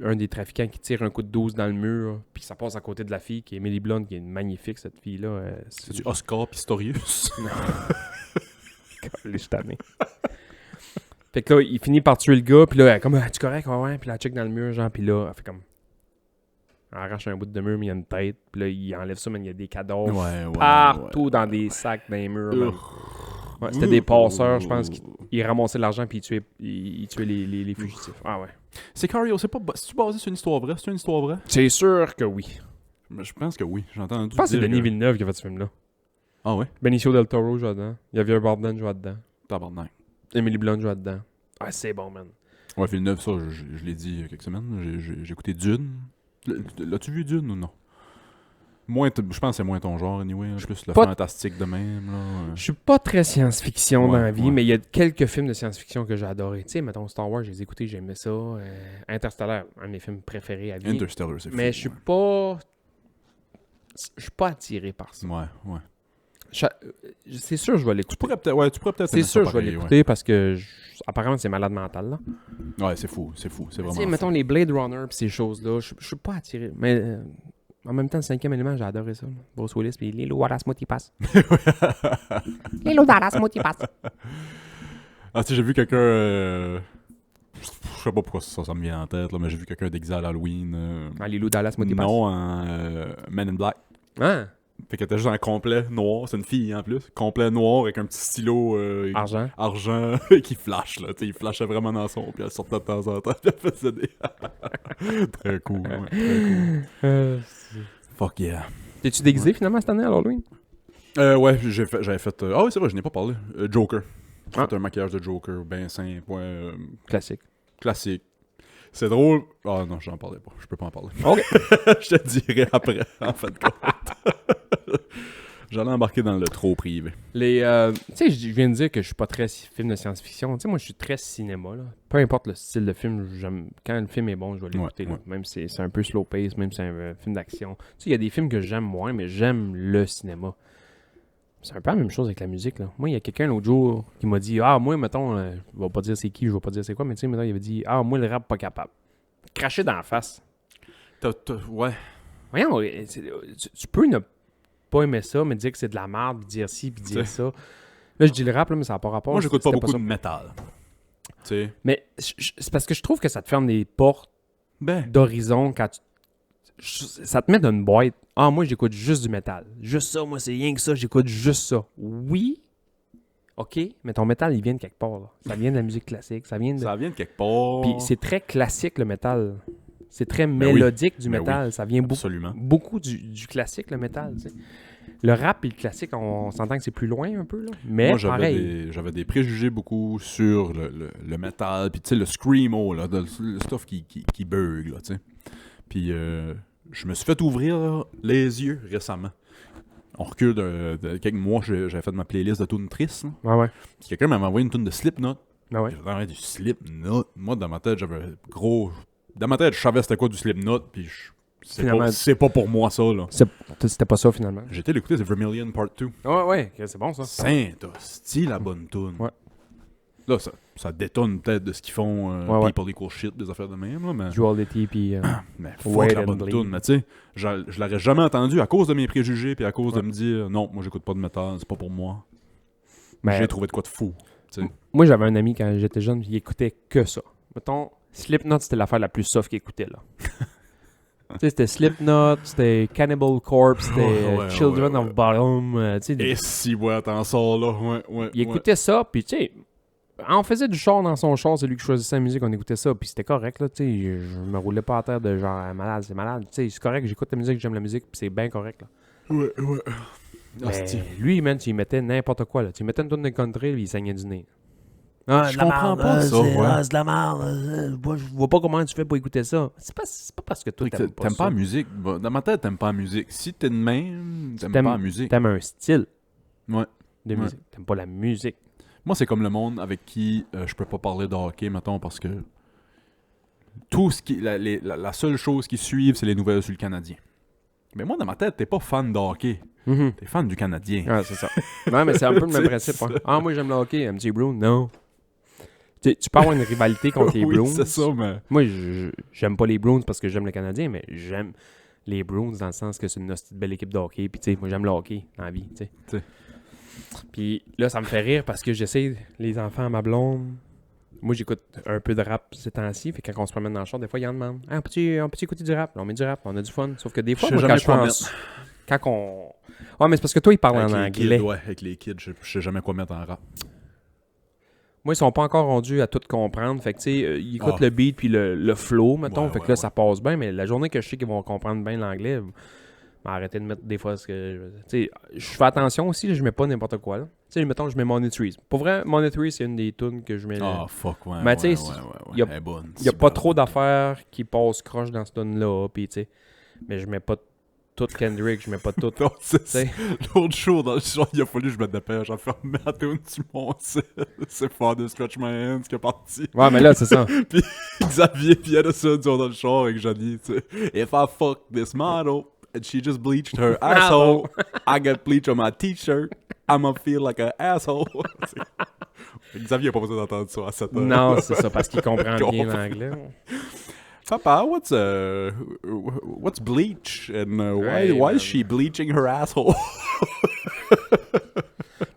un des trafiquants qui tire un coup de 12 dans le mur, puis ça passe à côté de la fille, qui est Emily Blunt, qui est magnifique, cette fille-là. C'est du Oscar Pistorius? Non. Je suis tanné. Fait que là, il finit par tuer le gars, puis là, elle est comme, tu correct? Ouais, puis là, elle check dans le mur, genre, puis là, elle fait comme. Elle arrache un bout de mur, mais il y a une tête, puis là, il enlève ça, mais il y a des cadavres partout dans des sacs, dans les murs. Ouais, c'était des passeurs, je pense, qui ramassaient l'argent, puis ils tuaient les fugitifs. Ah ouais. Sicario, c'est-tu basé sur une histoire vraie? C'est une histoire vraie? C'est sûr que oui. Mais je pense que oui, j'ai entendu. Je pense que c'est Denis Villeneuve qui a fait ce film-là. Ah ouais? Benicio del Toro joue dedans. Il y a Javier Bardem joue dedans. Tabarnak. Emily Blunt joue dedans. Ah, c'est bon, man. Ouais, Villeneuve, ça, je l'ai dit il y a quelques semaines. J'ai écouté Dune. L'as-tu vu Dune ou non? Je pense que c'est moins ton genre, anyway. Plus le fantastique de même. Là. Je suis pas très science-fiction dans la vie, mais il y a quelques films de science-fiction que j'ai adoré. Tu sais, mettons Star Wars, j'ai écouté, j'aimais ça. Interstellar, un de mes films préférés à vie. Interstellar, c'est fou. Mais je suis pas... Je suis pas attiré par ça. Ouais. C'est sûr je vais l'écouter. Tu pourrais peut-être c'est sûr je vais l'écouter parce que apparemment c'est malade mental là. Ouais, c'est fou, c'est vraiment. Tu sais, mettons les Blade Runner pis ces choses-là, je suis pas attiré. Mais en même temps, le 5e élément, j'ai adoré ça. Là. Bruce Willis pis Lilo Warasmuti passe. Lilo Warasmuti passe. Ah, tu sais, j'ai vu quelqu'un. Je sais pas pourquoi ça me vient en tête, là, mais j'ai vu quelqu'un déguisé à l'Halloween. Lilo Dallas Muti passe. Non, en Men in Black. Ah! Fait qu'elle était juste en complet noir, c'est une fille en plus, complet noir avec un petit stylo argent qui flash là, tu sais, il flashait vraiment dans son, puis elle sortait de temps en temps, puis elle faisait des... Très cool, ouais, très cool. Fuck yeah. T'es-tu déguisé finalement cette année à l'Halloween? Ouais, j'avais fait... Ah oui, c'est vrai, je n'ai pas parlé. Joker. J'ai fait un maquillage de Joker, ben simple, Classique. C'est drôle. Ah non, j'en parlais pas. Je peux pas en parler. Ok. Je te dirai après, en fin de compte. J'allais embarquer dans le trop privé. Tu sais, je viens de dire que je suis pas très film de science-fiction. Tu sais, moi, je suis très cinéma, là. Peu importe le style de film, quand le film est bon, je vais l'écouter. Ouais. Même si c'est un peu slow pace, même si c'est un film d'action. Tu sais, il y a des films que j'aime moins, mais j'aime le cinéma. C'est un peu la même chose avec la musique, là. Moi, il y a quelqu'un l'autre jour qui m'a dit « Ah, moi, mettons, je vais pas dire c'est qui, je vais pas dire c'est quoi, mais tu sais, mettons, il avait dit « Ah, moi, le rap, pas capable. » Cracher dans la face. Ouais. Voyons, tu peux ne pas aimer ça, mais dire que c'est de la merde, puis dire ci, puis dire ça. Là, je dis le rap, là, mais ça n'a pas rapport. Moi, j'écoute pas C'était beaucoup ça. de métal. Tu sais. Mais c'est parce que je trouve que ça te ferme des portes Ben. d'horizon quand ça te met dans une boîte. Ah, moi, j'écoute juste du métal. Juste ça, moi, c'est rien que ça, j'écoute juste ça. Oui, OK, mais ton métal, il vient de quelque part. Là. Ça vient de la musique classique, ça vient de... Ça vient de quelque part. Puis c'est très classique, le métal. C'est très oui. mélodique du Ben métal. Ça vient Absolument. beaucoup du classique, le métal. Tu sais. Le rap et le classique, on s'entend que c'est plus loin un peu. Là. Mais Moi, pareil. j'avais des préjugés beaucoup sur le métal, puis tu sais, le screamo, là, le stuff qui bug, là, tu sais. Puis je me suis fait ouvrir les yeux récemment. On recule de quelques mois, j'avais fait ma playlist de tunes tristes. Ah ouais. Puis quelqu'un m'avait envoyé une tune de Slipknot. Ah ouais. J'ai vraiment du Slipknot. Moi, dans ma tête, j'avais gros... Dans ma tête, je savais c'était quoi du Slipknot, puis Finalement, c'est pas pour moi, ça, là. C'était pas ça, finalement. J'ai été l'écouter, c'est Vermilion Part 2. Ouais, ouais, c'est bon, ça. Saint-hostie, la bonne tune. Ouais. Là, ça détonne peut-être de ce qu'ils font, Ouais. People Equal Shit, des affaires de même, là, mais... Duality, puis... Mais Wait fuck la and bonne Bleed. tune, mais tu sais, je l'aurais jamais entendu à cause de mes préjugés, puis à cause de me dire, non, moi, j'écoute pas de métal, c'est pas pour moi. mais J'ai trouvé de quoi de fou, tu sais. moi, j'avais un ami, quand j'étais jeune, il écoutait que ça. Mettons, Slipknot, c'était l'affaire la plus soft qu'il écoutait, là. Tu sais, c'était Slipknot, c'était Cannibal Corpse, c'était Ouais, Children ouais, of Bottom, tu sais, Et si, ouais, t'en sors là, ouais. il écoutait ça, puis tu sais, on faisait du char dans son char, c'est lui qui choisissait la musique, on écoutait ça, puis c'était correct, là, tu sais, je me roulais pas à terre de genre, malade, c'est malade, tu sais, c'est correct, j'écoute la musique, j'aime la musique, puis c'est bien correct, là. Ouais. Mais lui, man, tu y mettais n'importe quoi, là, tu y mettais une tonne de country, puis il saignait du nez. Ah, Je comprends pas ça, ouais. c'est de la merde, je vois pas comment tu fais pour écouter ça. C'est pas parce que toi, t'aimes pas T'aimes ça. pas la musique. Bah, dans ma tête, t'aimes pas la musique. Si t'es de même, t'aimes T'aimes- pas la musique. T'aimes un style Ouais. de Ouais. musique, t'aimes pas la musique. Moi, c'est comme le monde avec qui je peux pas parler de hockey, mettons, parce que tout ce qui, la seule chose qui suivent, c'est les nouvelles sur le Canadien. Mais moi, dans ma tête, t'es pas fan de hockey. Mhm. T'es fan du Canadien. Ah, c'est ça. Ouais, mais c'est un peu le même C'est principe. ça. Hein. Ah, moi, j'aime le hockey. MJ Brown, non. Tu peux avoir une rivalité contre les Oui, Bruins. c'est ça, mais... Moi, j'aime pas les Bruins parce que j'aime le Canadien, mais j'aime les Bruins dans le sens que c'est une hostie de belle équipe de hockey. Puis, tu sais, moi, j'aime le hockey dans la vie, tu sais. T'sais. Puis là, ça me fait rire parce que j'essaie, les enfants, ma blonde. Moi, j'écoute un peu de rap ces temps-ci. Fait que quand on se promène dans le char, des fois, ils en demandent on peut-tu écouter du rap? On met du rap, on a du fun. Sauf que des fois, Je sais moi, quand jamais je quoi fais quand on. Ouais, mais c'est parce que toi, ils parlent en Avec les anglais. kids, ouais, avec les kids, je sais jamais quoi mettre en rap. Moi, ils sont pas encore rendus à tout comprendre. Fait que, tu sais, ils écoutent Ah. le beat puis le flow, mettons. Ouais, fait que ouais, là, ouais. ça passe bien. Mais la journée que je sais qu'ils vont comprendre bien l'anglais, arrêter de mettre des fois ce que... Tu sais, je fais attention aussi, là, je mets pas n'importe quoi, là. Tu sais, mettons, je mets Money Trees. Pour vrai, Money Trees, c'est une des tunes que je mets... Ah, fuck, ouais. Mais tu ouais, sais, ouais, y a- elle est bonne. Il y a c'est pas bonne. trop d'affaires qui passent croche dans ce tune-là, puis tu sais... Mais je mets pas tout Kendrick, je mets pas tout... Non, c'est T'sais. l'autre jour dans le genre, il a fallu que je mette de pêche à faire ma tune sur mon site. C'est fort de Stretch My Hands qui est parti. Ouais, mais là, c'est ça. Puis Xavier puis Edison sont dans le char avec Johnny, tu sais. If I fuck this model and she just bleached her asshole, I got bleach on my t-shirt, I'ma feel like an asshole. Xavier a pas besoin d'entendre ça à 7 heures. Non, c'est ça, parce qu'il comprend bien Comprend. l'anglais. Papa, what's bleach and Hey, why man. is she bleaching her asshole?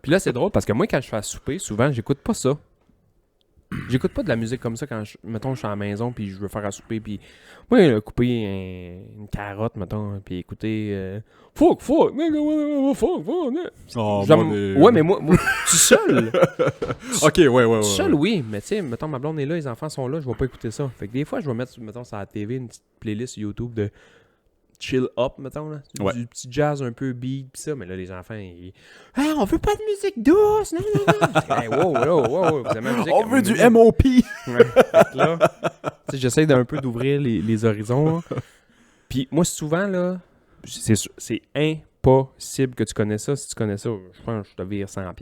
Puis là, c'est drôle parce que moi, quand je fais à souper, souvent, j'écoute pas ça. J'écoute pas de la musique comme ça quand, mettons, je suis à la maison puis je veux faire à souper. Puis moi, couper une carotte, mettons, puis écouter fuck, nigga, fuck, nigga. Oh, J'aime- Ouais, mais moi tout seul. Ok, ouais. Tout seul, oui. Mais tu sais, mettons, ma blonde est là, les enfants sont là, je vais pas écouter ça. Fait que des fois, je vais mettre, mettons, sur la TV, une petite playlist YouTube de chill up, mettons, là. Ouais. Du petit jazz un peu beat, pis ça. Mais là, les enfants, ils... Ah, on veut pas de musique douce, non. Hey, wow, vous aimez la musique? On veut du MOP! Ouais. Fait que là, tu sais, j'essaie d'un peu d'ouvrir les horizons. Puis moi, souvent, là, c'est impossible que tu connais ça. Si tu connais ça, je pense que je te vire 100$.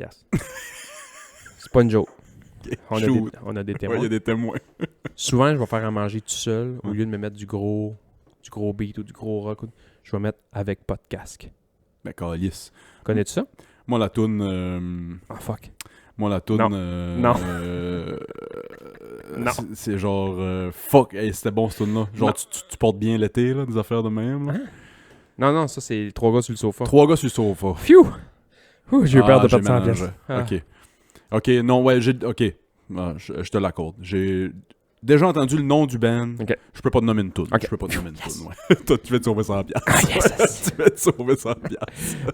C'est pas une joke. Shoot. On a des Ouais, témoins. il y a des témoins. Souvent, je vais faire à manger tout seul. Au lieu de me mettre du gros beat ou du gros rock, je vais mettre avec pas de casque. Ben, calice. Connais-tu ça? Moi, la toune... Ah, fuck. Moi, la toune... Non. Non. Non. C'est genre... fuck, hey, c'était bon, cette toune-là. Genre, Non. tu portes bien l'été, là, des affaires de même. Là. Non, ça, c'est 3 gars sur le sofa. 3 gars sur le sofa. Phew! J'ai eu peur de j'ai perdre 100 mélangé. pièces. Ah. Ok, non, ouais, ok. Ah, je te l'accorde. J'ai déjà entendu le nom du band. Ok. Je peux pas te nommer une toune. Ok. Je peux pas te nommer une toune, ouais. Toi, tu vas te sauver 100 piastres. Ah, yes! Tu vas te sauver 100 piastres.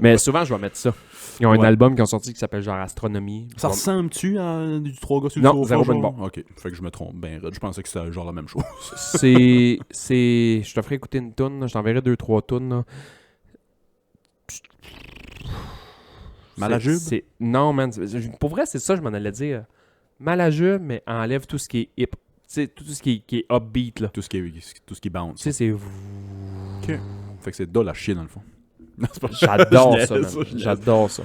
Mais souvent, je vais mettre ça. Ils ont un Ouais. album qui ont sorti qui s'appelle genre Astronomie. Ça ressemble-tu à du 3 gars sur le Non, sofa? zéro genre? bonne barre. Ok, fait que je me trompe. Ben, je pensais que c'était genre la même chose. C'est. Je te ferai écouter une toune, là. Je t'enverrai 2-3 tounes. Là. Malajube? Non, man. Pour vrai, c'est ça que je m'en allais dire. Malajube, mais enlève tout ce qui est hip. Tu sais, tout ce qui est upbeat, là. Tout ce qui bounce. Tu sais, c'est... Ok. Fait que c'est dole à chier, dans le fond. Non, c'est pas- J'adore Je ça, niaise, man. je niaise. J'adore ça.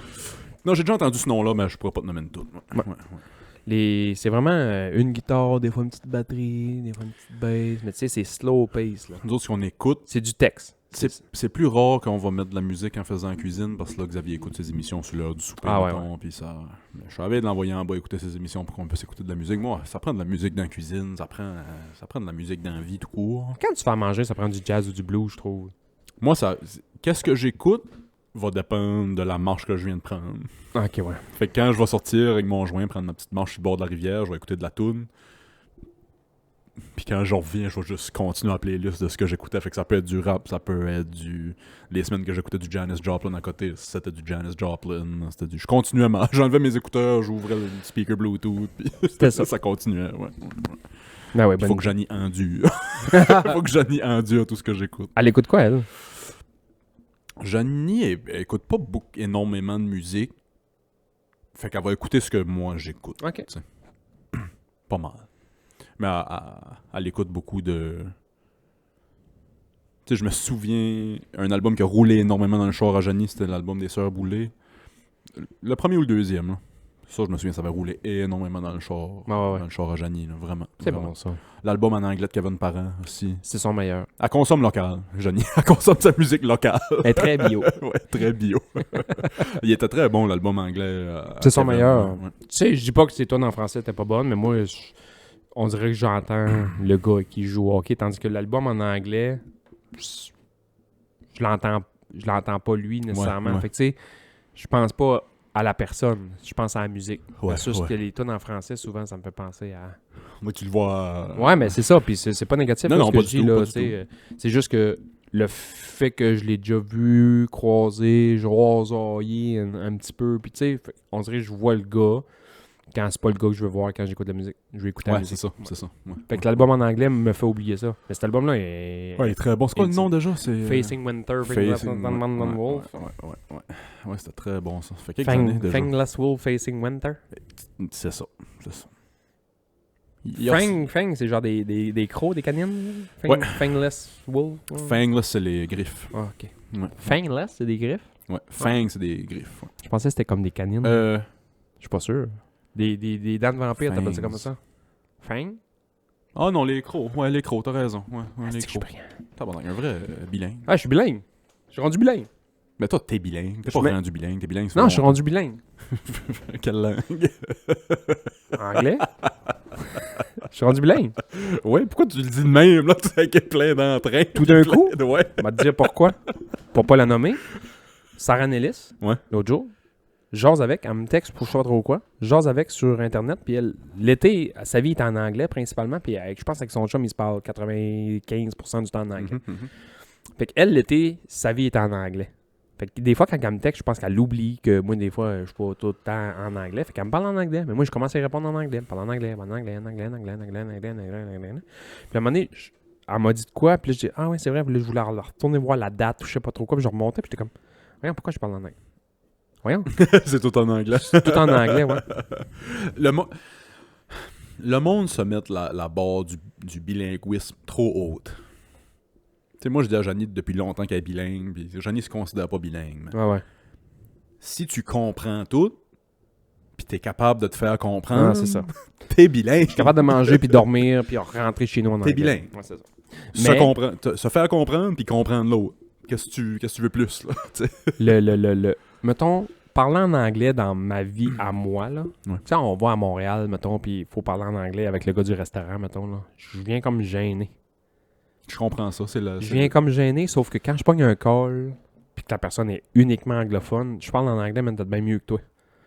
Non, j'ai déjà entendu ce nom-là, mais je pourrais pas te nommer une toune. Ouais. Ouais. C'est vraiment une guitare, des fois une petite batterie, des fois une petite bass. Mais tu sais, c'est slow pace, là. Nous autres, ce qu'on écoute, C'est du texte. c'est plus rare qu'on va mettre de la musique en faisant la cuisine parce que là, Xavier écoute ses émissions sur l'heure du souper. Ah ouais, mettons, puis ça... Je savais de l'envoyer en bas écouter ses émissions pour qu'on puisse écouter de la musique. Moi, ça prend de la musique dans la cuisine, ça prend de la musique dans la vie tout court. Quand tu fais à manger, ça prend du jazz ou du blues, je trouve. Moi, qu'est-ce que j'écoute va dépendre de la marche que je viens de prendre. Ok, ouais. Fait que quand je vais sortir avec mon joint, prendre ma petite marche sur le bord de la rivière, je vais écouter de la toune. Puis quand je reviens, je vais juste continuer la playlist de ce que j'écoutais. Fait que ça peut être du rap, ça peut être les semaines que j'écoutais du Janis Joplin à côté, c'était du Janis Joplin. Je continuais j'enlevais mes écouteurs, j'ouvrais le speaker Bluetooth, puis C'était ça. ça continuait, ouais. Ben ouais, Il faut que j'en y endure. Faut que j'en y endure tout ce que j'écoute. Elle écoute quoi, elle? Janie, elle écoute pas énormément de musique. Fait qu'elle va écouter ce que moi j'écoute. Ok. T'sais. Pas mal. Mais elle écoute beaucoup de... Tu sais, je me souviens, un album qui a roulé énormément dans le char à Janie, c'était l'album des Sœurs Boulay. Le premier ou le deuxième, là. Ça, je me souviens, ça avait roulé énormément dans le char, ouais. dans le char à Janie, là, vraiment. C'est vraiment. bon, ça. L'album en anglais de Kevin Parent aussi. C'est son meilleur. Elle consomme local, Janie. Elle consomme sa musique locale. Elle est très bio. Ouais, très bio. Il était très bon, l'album anglais. C'est son Kevin, meilleur. ouais. Tu sais, je dis pas que c'est toi en français, t'es pas bonne, mais moi, on dirait que j'entends le gars qui joue au hockey, tandis que l'album en anglais, je l'entends pas lui nécessairement. Ouais. Fait que tu sais, je pense pas à la personne, je pense à la musique. Ouais, Versus ouais. que les tunes en français, souvent, ça me fait penser à... Moi, tu le vois... Ouais, mais c'est ça, puis c'est pas négatif Non, là, non, ce que pas je du dis, tout, là, pas du tu sais, c'est juste que le fait que je l'ai déjà vu, croisé, jasailler un petit peu, puis tu sais, on dirait que je vois le gars quand c'est pas le gars que je veux voir quand j'écoute la musique. Je vais écouter la Ouais, musique. c'est ça. Ouais. Fait que l'album en anglais me fait oublier ça. Mais cet album-là est... Ouais, il est très bon. C'est quoi le nom déjà? C'est Facing Winter, Facing Wolf. Ouais, c'était très bon ça. Ça fait quelques années déjà. Fangless Wolf Facing Winter. C'est ça. Fang, c'est genre des crocs, des canines? Ouais. Fangless Wolf? Ouais. Fangless, c'est les griffes. Ah, ok. Ouais. Fangless, c'est des griffes? Ouais. Fang, c'est des griffes. Ouais. Je pensais que c'était comme des canines. Je suis pas sûr. Des dents de vampire, t'as pas dit Fangs. comme ça? Fang? Ah non, les crocs. Ouais, les crocs, t'as raison. Ouais, les C'est que je suis crocs. brillant. T'as un vrai bilingue. Ah, je suis bilingue. Je suis rendu bilingue. Mais toi, t'es bilingue. T'es Je pas mets- rendu bilingue. T'es bilingue. Non, je suis rendu bilingue. Quelle langue? Anglais? Je suis rendu bilingue. Ouais, pourquoi tu le dis de même, là? Tu sais qu'il y a plein d'entrain. Tout d'un coup? Ouais. On va te dire pourquoi. Pour pas la nommer. Sarah Nellis, Ouais. l'autre jour, jase avec, elle me texte pour je sais pas trop quoi, jase avec sur Internet, puis elle, l'été, sa vie est en anglais principalement, puis je pense qu'avec son chum, il se parle 95% du temps en anglais. Fait qu'elle, l'été, sa vie est en anglais. Fait que des fois, quand elle me texte, je pense qu'elle oublie que moi, des fois, je suis pas tout le temps en anglais. Fait qu'elle me parle en anglais. Mais moi, je commence à y répondre en anglais. Elle me parle en anglais, en anglais. Puis à un moment donné, elle m'a dit de quoi, puis là, je dis, ah ouais, c'est vrai, puis là, je voulais retourner voir la date, ou je sais pas trop quoi, puis je remontais, puis j'étais comme, voyons, pourquoi je parle en anglais? Voyons, C'est tout en anglais. tout en anglais, ouais. Le monde se met la barre du bilinguisme trop haute. Tu sais, moi, je dis à Janie depuis longtemps qu'elle est bilingue, puis Janie se considère pas bilingue. Mais Ouais. si tu comprends tout, puis t'es capable de te faire comprendre, Ah, c'est ça. t'es bilingue. Je suis capable de manger, puis dormir, puis rentrer chez nous en anglais. T'es bilingue. Ouais, c'est ça. Se faire comprendre, puis comprendre l'autre. Qu'est-ce que tu veux plus, là? Tu sais? Mettons, parler en anglais dans ma vie à moi, là. Ouais. Tu sais, on va à Montréal, mettons, puis il faut parler en anglais avec le gars du restaurant, mettons, là. Je viens comme gêné. Je comprends ça. Je viens comme gêné, sauf que quand je pogne un call, puis que la personne est uniquement anglophone, je parle en anglais, mais peut-être bien mieux que toi.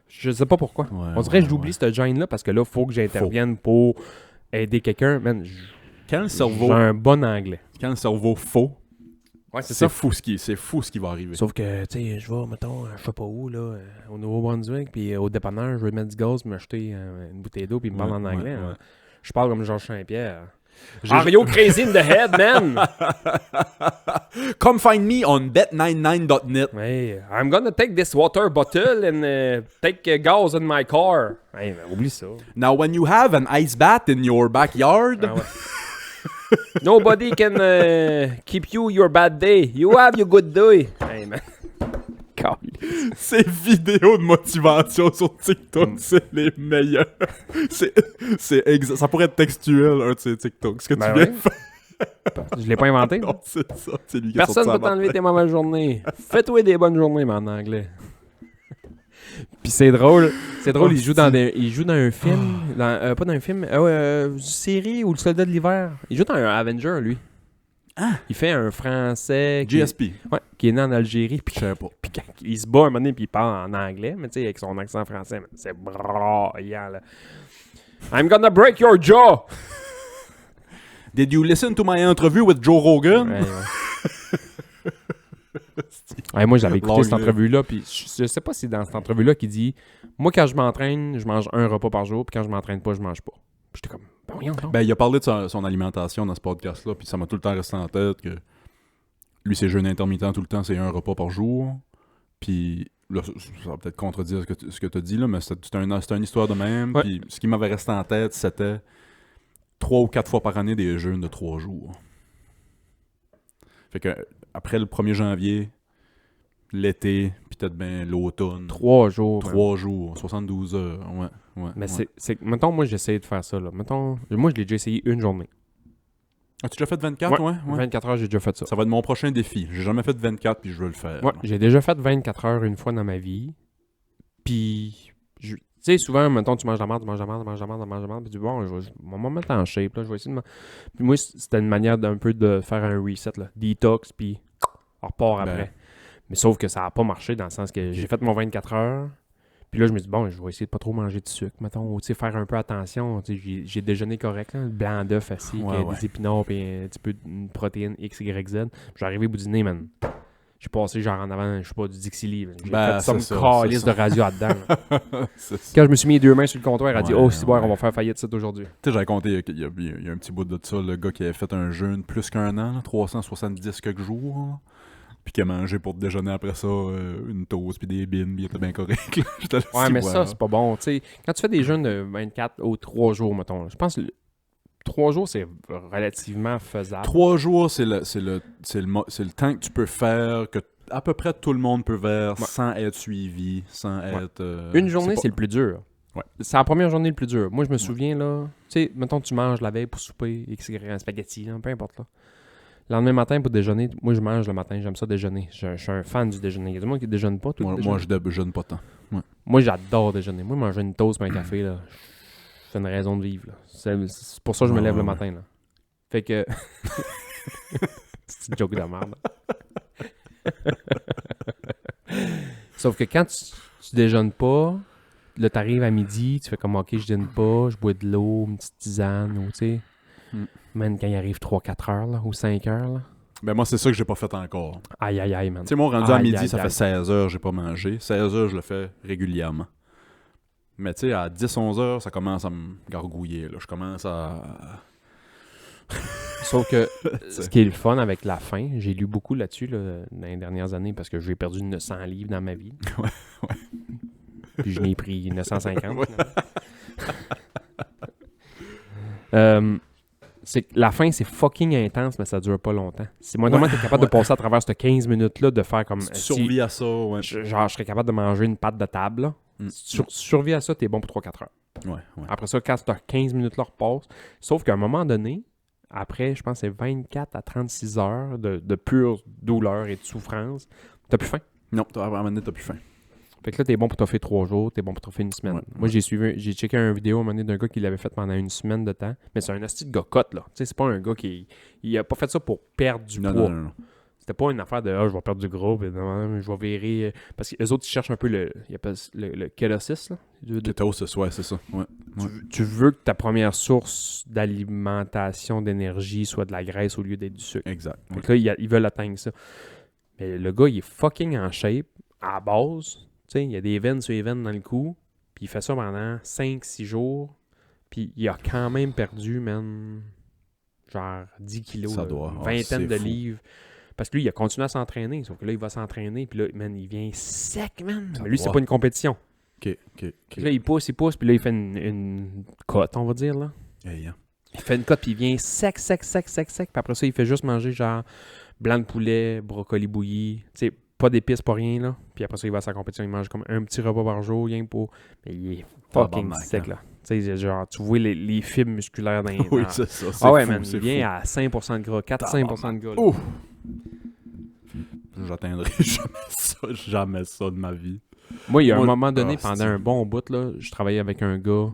Je sais pas pourquoi. Ouais, On dirait que ouais, j'oublie ouais. cette gêne-là parce que là, il faut que j'intervienne pour aider quelqu'un. Man, Quand le j'ai cerveau, un bon anglais. faux, Ouais, c'est fou ce qui va arriver. Sauf que, tu sais, je vais, mettons, je sais pas où, là, au Nouveau-Brunswick, puis au dépanneur, je vais mettre du gaz, m'acheter une bouteille d'eau, puis il me parle en anglais. ouais. Hein. Je parle comme Georges Saint-Pierre. J'ai- Are you crazy in the head, man? Come find me on bet99.net. Hey, I'm gonna take this water bottle and take gas in my car. Hey, ben, oublie ça. Now, when you have an ice bath in your backyard, Ah ouais. Nobody can keep you your bad day. You have your good day. Hey, man. ces vidéos de motivation sur TikTok, c'est les meilleurs. Ça pourrait être textuel, un de ces TikTok. Ce que Ben tu viens ouais. de faire, Je l'ai pas inventé. non, c'est ça. C'est lui qui Personne a ne sorti peut ça t'enlever matin. tes mauvaises journées. Fais-toi des bonnes journées, mais en anglais. Puis c'est drôle. C'est drôle, il joue dans un film. Pas dans un film. Une série ou le soldat de l'hiver. Il joue dans un Avenger, lui. Il fait un français. GSP. Ouais, qui est né en Algérie. Puis Je sais pas. Puis quand il se bat un moment donné, puis il parle en anglais, mais tu sais, avec son accent français, man, c'est braillant, là. I'm gonna break your jaw! Did you listen to my interview with Joe Rogan? Ouais, ouais. Ouais, moi, j'avais écouté Long cette live. entrevue-là, puis je sais pas si dans cette entrevue-là qu'il dit « Moi, quand je m'entraîne, je mange un repas par jour, puis quand je m'entraîne pas, je mange pas. » Puis j'étais comme « Ben voyons donc. Ben, il a parlé de son alimentation dans ce podcast-là, puis ça m'a tout le temps resté en tête que lui, ses jeûnes intermittents tout le temps, c'est un repas par jour. Puis là, ça va peut-être contredire ce que tu as dit, là, mais c'était une histoire de même. Ouais. Puis ce qui m'avait resté en tête, c'était 3 ou 4 fois par année des jeûnes de 3 jours. Fait que après le 1er janvier, l'été, puis peut-être bien l'automne. 3 jours. man. 3 jours, 72 heures, ouais. Mais ouais. c'est... Mettons, moi, j'essaie de faire ça, là. Mettons... Moi, je l'ai déjà essayé une journée. As-tu déjà fait 24, ouais? 24 heures, j'ai déjà fait ça. Ça va être mon prochain défi. J'ai jamais fait 24, puis je veux le faire. Ouais, j'ai déjà fait 24 heures une fois dans ma vie. Puis, tu sais, souvent, mettons, tu manges de la merde, puis tu dis, bon, je vais me mettre en shape, là, je vais essayer de Puis moi, c'était une manière d'un peu de faire un reset, là. Detox, puis on repart Ben. après. Mais sauf que ça n'a pas marché dans le sens que j'ai fait mon 24 heures. Puis là, je me dis, bon, je vais essayer de pas trop manger de sucre, mettons, ou tu sais, faire un peu attention. Tu sais, j'ai déjeuné correct, là, le blanc d'œuf assis, Ouais, avec ouais. des épinards, puis un petit peu de protéines X, Y, Z. J'ai arrivé au bout du dîner, man. J'ai passé genre en avant, je sais pas, du Dixili. J'ai Ben, fait some c'est ça, calice c'est de radio là-dedans. là. C'est ça. Quand je me suis mis les deux mains sur le comptoir, elle a dit, Ouais, oh, c'est bon, ouais. on va faire faillite ça aujourd'hui. Tu sais, j'avais compté, il y a un petit bout de ça, le gars qui avait fait un jeûne plus qu'un an, là, 370 quelques jours, là, puis qui a mangé pour déjeuner après ça une toast puis des bines, puis il était bien correct. Là. J'étais là, Ouais, mais ouais, ça, c'est pas bon. Tu sais, quand tu fais des jeûnes de 24 ou 3 jours, mettons, là, je pense que 3 jours, c'est relativement faisable. 3 jours, c'est le temps que tu peux faire, que à peu près tout le monde peut faire, Ouais. sans être suivi, sans Ouais. être... Une journée, pas- c'est le plus dur. Ouais. C'est la première journée le plus dur. Moi, je me souviens, là, tu sais, mettons, tu manges la veille pour souper, un spaghetti, là, peu importe, là. Le lendemain matin, pour déjeuner, moi, je mange le matin, j'aime ça déjeuner. Je suis un fan du déjeuner. Il y a du monde qui déjeune pas, tout Moi, je déjeune pas tant. Moi, j'adore déjeuner. Moi, manger une toast et un café, là, c'est une raison de vivre, là. C'est pour ça que je me Ouais, lève le ouais, matin, là. Fait que... c'est une joke de merde. Sauf que quand tu déjeunes pas, là, t'arrives à midi, tu fais comme, OK, je dîne pas, je bois de l'eau, une petite tisane, ou tu sais. Man, quand il arrive 3-4 heures, là, ou 5 heures, là. Ben moi, c'est ça que j'ai pas fait encore. Aïe, aïe, aïe, man. Tu sais, moi, rendu à Aïe, midi, aïe, ça aïe. fait 16 heures, j'ai pas mangé. 16 heures, je le fais régulièrement. Mais tu sais, à 10-11 heures, ça commence à me gargouiller. Là. Je commence à... Sauf que ce qui est le fun avec la faim, j'ai lu beaucoup là-dessus là, dans les dernières années parce que j'ai perdu 900 livres dans ma vie. Ouais. Puis je n'ai pris 950. Ouais. C'est que la faim, c'est fucking intense, mais ça dure pas longtemps. Si moi, normalement, t'es capable de passer à travers ces 15 minutes-là, de faire comme... Si tu survis à ça, ouais. Genre, je serais capable de manger une pâte de table. Là. Mm. Si tu survis à ça, t'es bon pour 3-4 heures. Ouais. Après ça, quand t'as 15 minutes là, repasse. Sauf qu'à un moment donné, après, je pense que c'est 24 à 36 heures de pure douleur et de souffrance, t'as plus faim. Non, à un moment donné, t'as plus faim. Fait que là, t'es bon pour t'offrir 3 jours, t'es bon pour t'offrir une semaine. Ouais, Moi, j'ai checké une vidéo à un moment donné d'un gars qui l'avait fait pendant une semaine de temps. Mais c'est un hostie de gars cote, là. Tu sais, c'est pas un gars qui... Il a pas fait ça pour perdre du poids. Non. C'était pas une affaire de je vais perdre du gros, puis non, je vais virer. Parce que les autres, ils cherchent un peu ils appellent le kétosis, là. Kétosis, ouais, c'est ça. Ouais. Tu veux que ta première source d'alimentation, d'énergie soit de la graisse au lieu d'être du sucre. Exact. Fait que là, ils veulent atteindre ça. Mais le gars, il est fucking en shape, à la base. Tu sais, il y a des veines sur les veines dans le cou. Puis il fait ça pendant 5-6 jours. Puis il a quand même perdu, man, genre 10 kilos. Ça là, doit. une Ah, vingtaine c'est de fou. livres. Parce que lui, il a continué à s'entraîner. Sauf que là, il va s'entraîner. Puis là, man, il vient sec, man. Ça Mais lui, c'est doit. pas une compétition. OK. Puis là, il pousse. Puis là, il fait une cote, on va dire, là. Hey, hein. Il fait une cote, puis il vient sec. Puis après ça, il fait juste manger genre blanc de poulet, brocoli bouilli. Tu sais, pas d'épices, pas rien, là. Puis après ça, il va à sa compétition, il mange comme un petit repas par jour, rien pour... Mais il est fucking Tabarnak, sec, hein. là. Tu sais, genre, tu vois les fibres musculaires dans les... Oui, dans- c'est ça. C'est Ah ouais, fou, man, c'est il vient fou. à 5% de gras, 4-5% de gras. là. Ouf! J'atteindrai jamais ça de ma vie. Moi, il y a un Moi, moment donné, ah, pendant c'est- un bon bout, là, je travaillais avec un gars,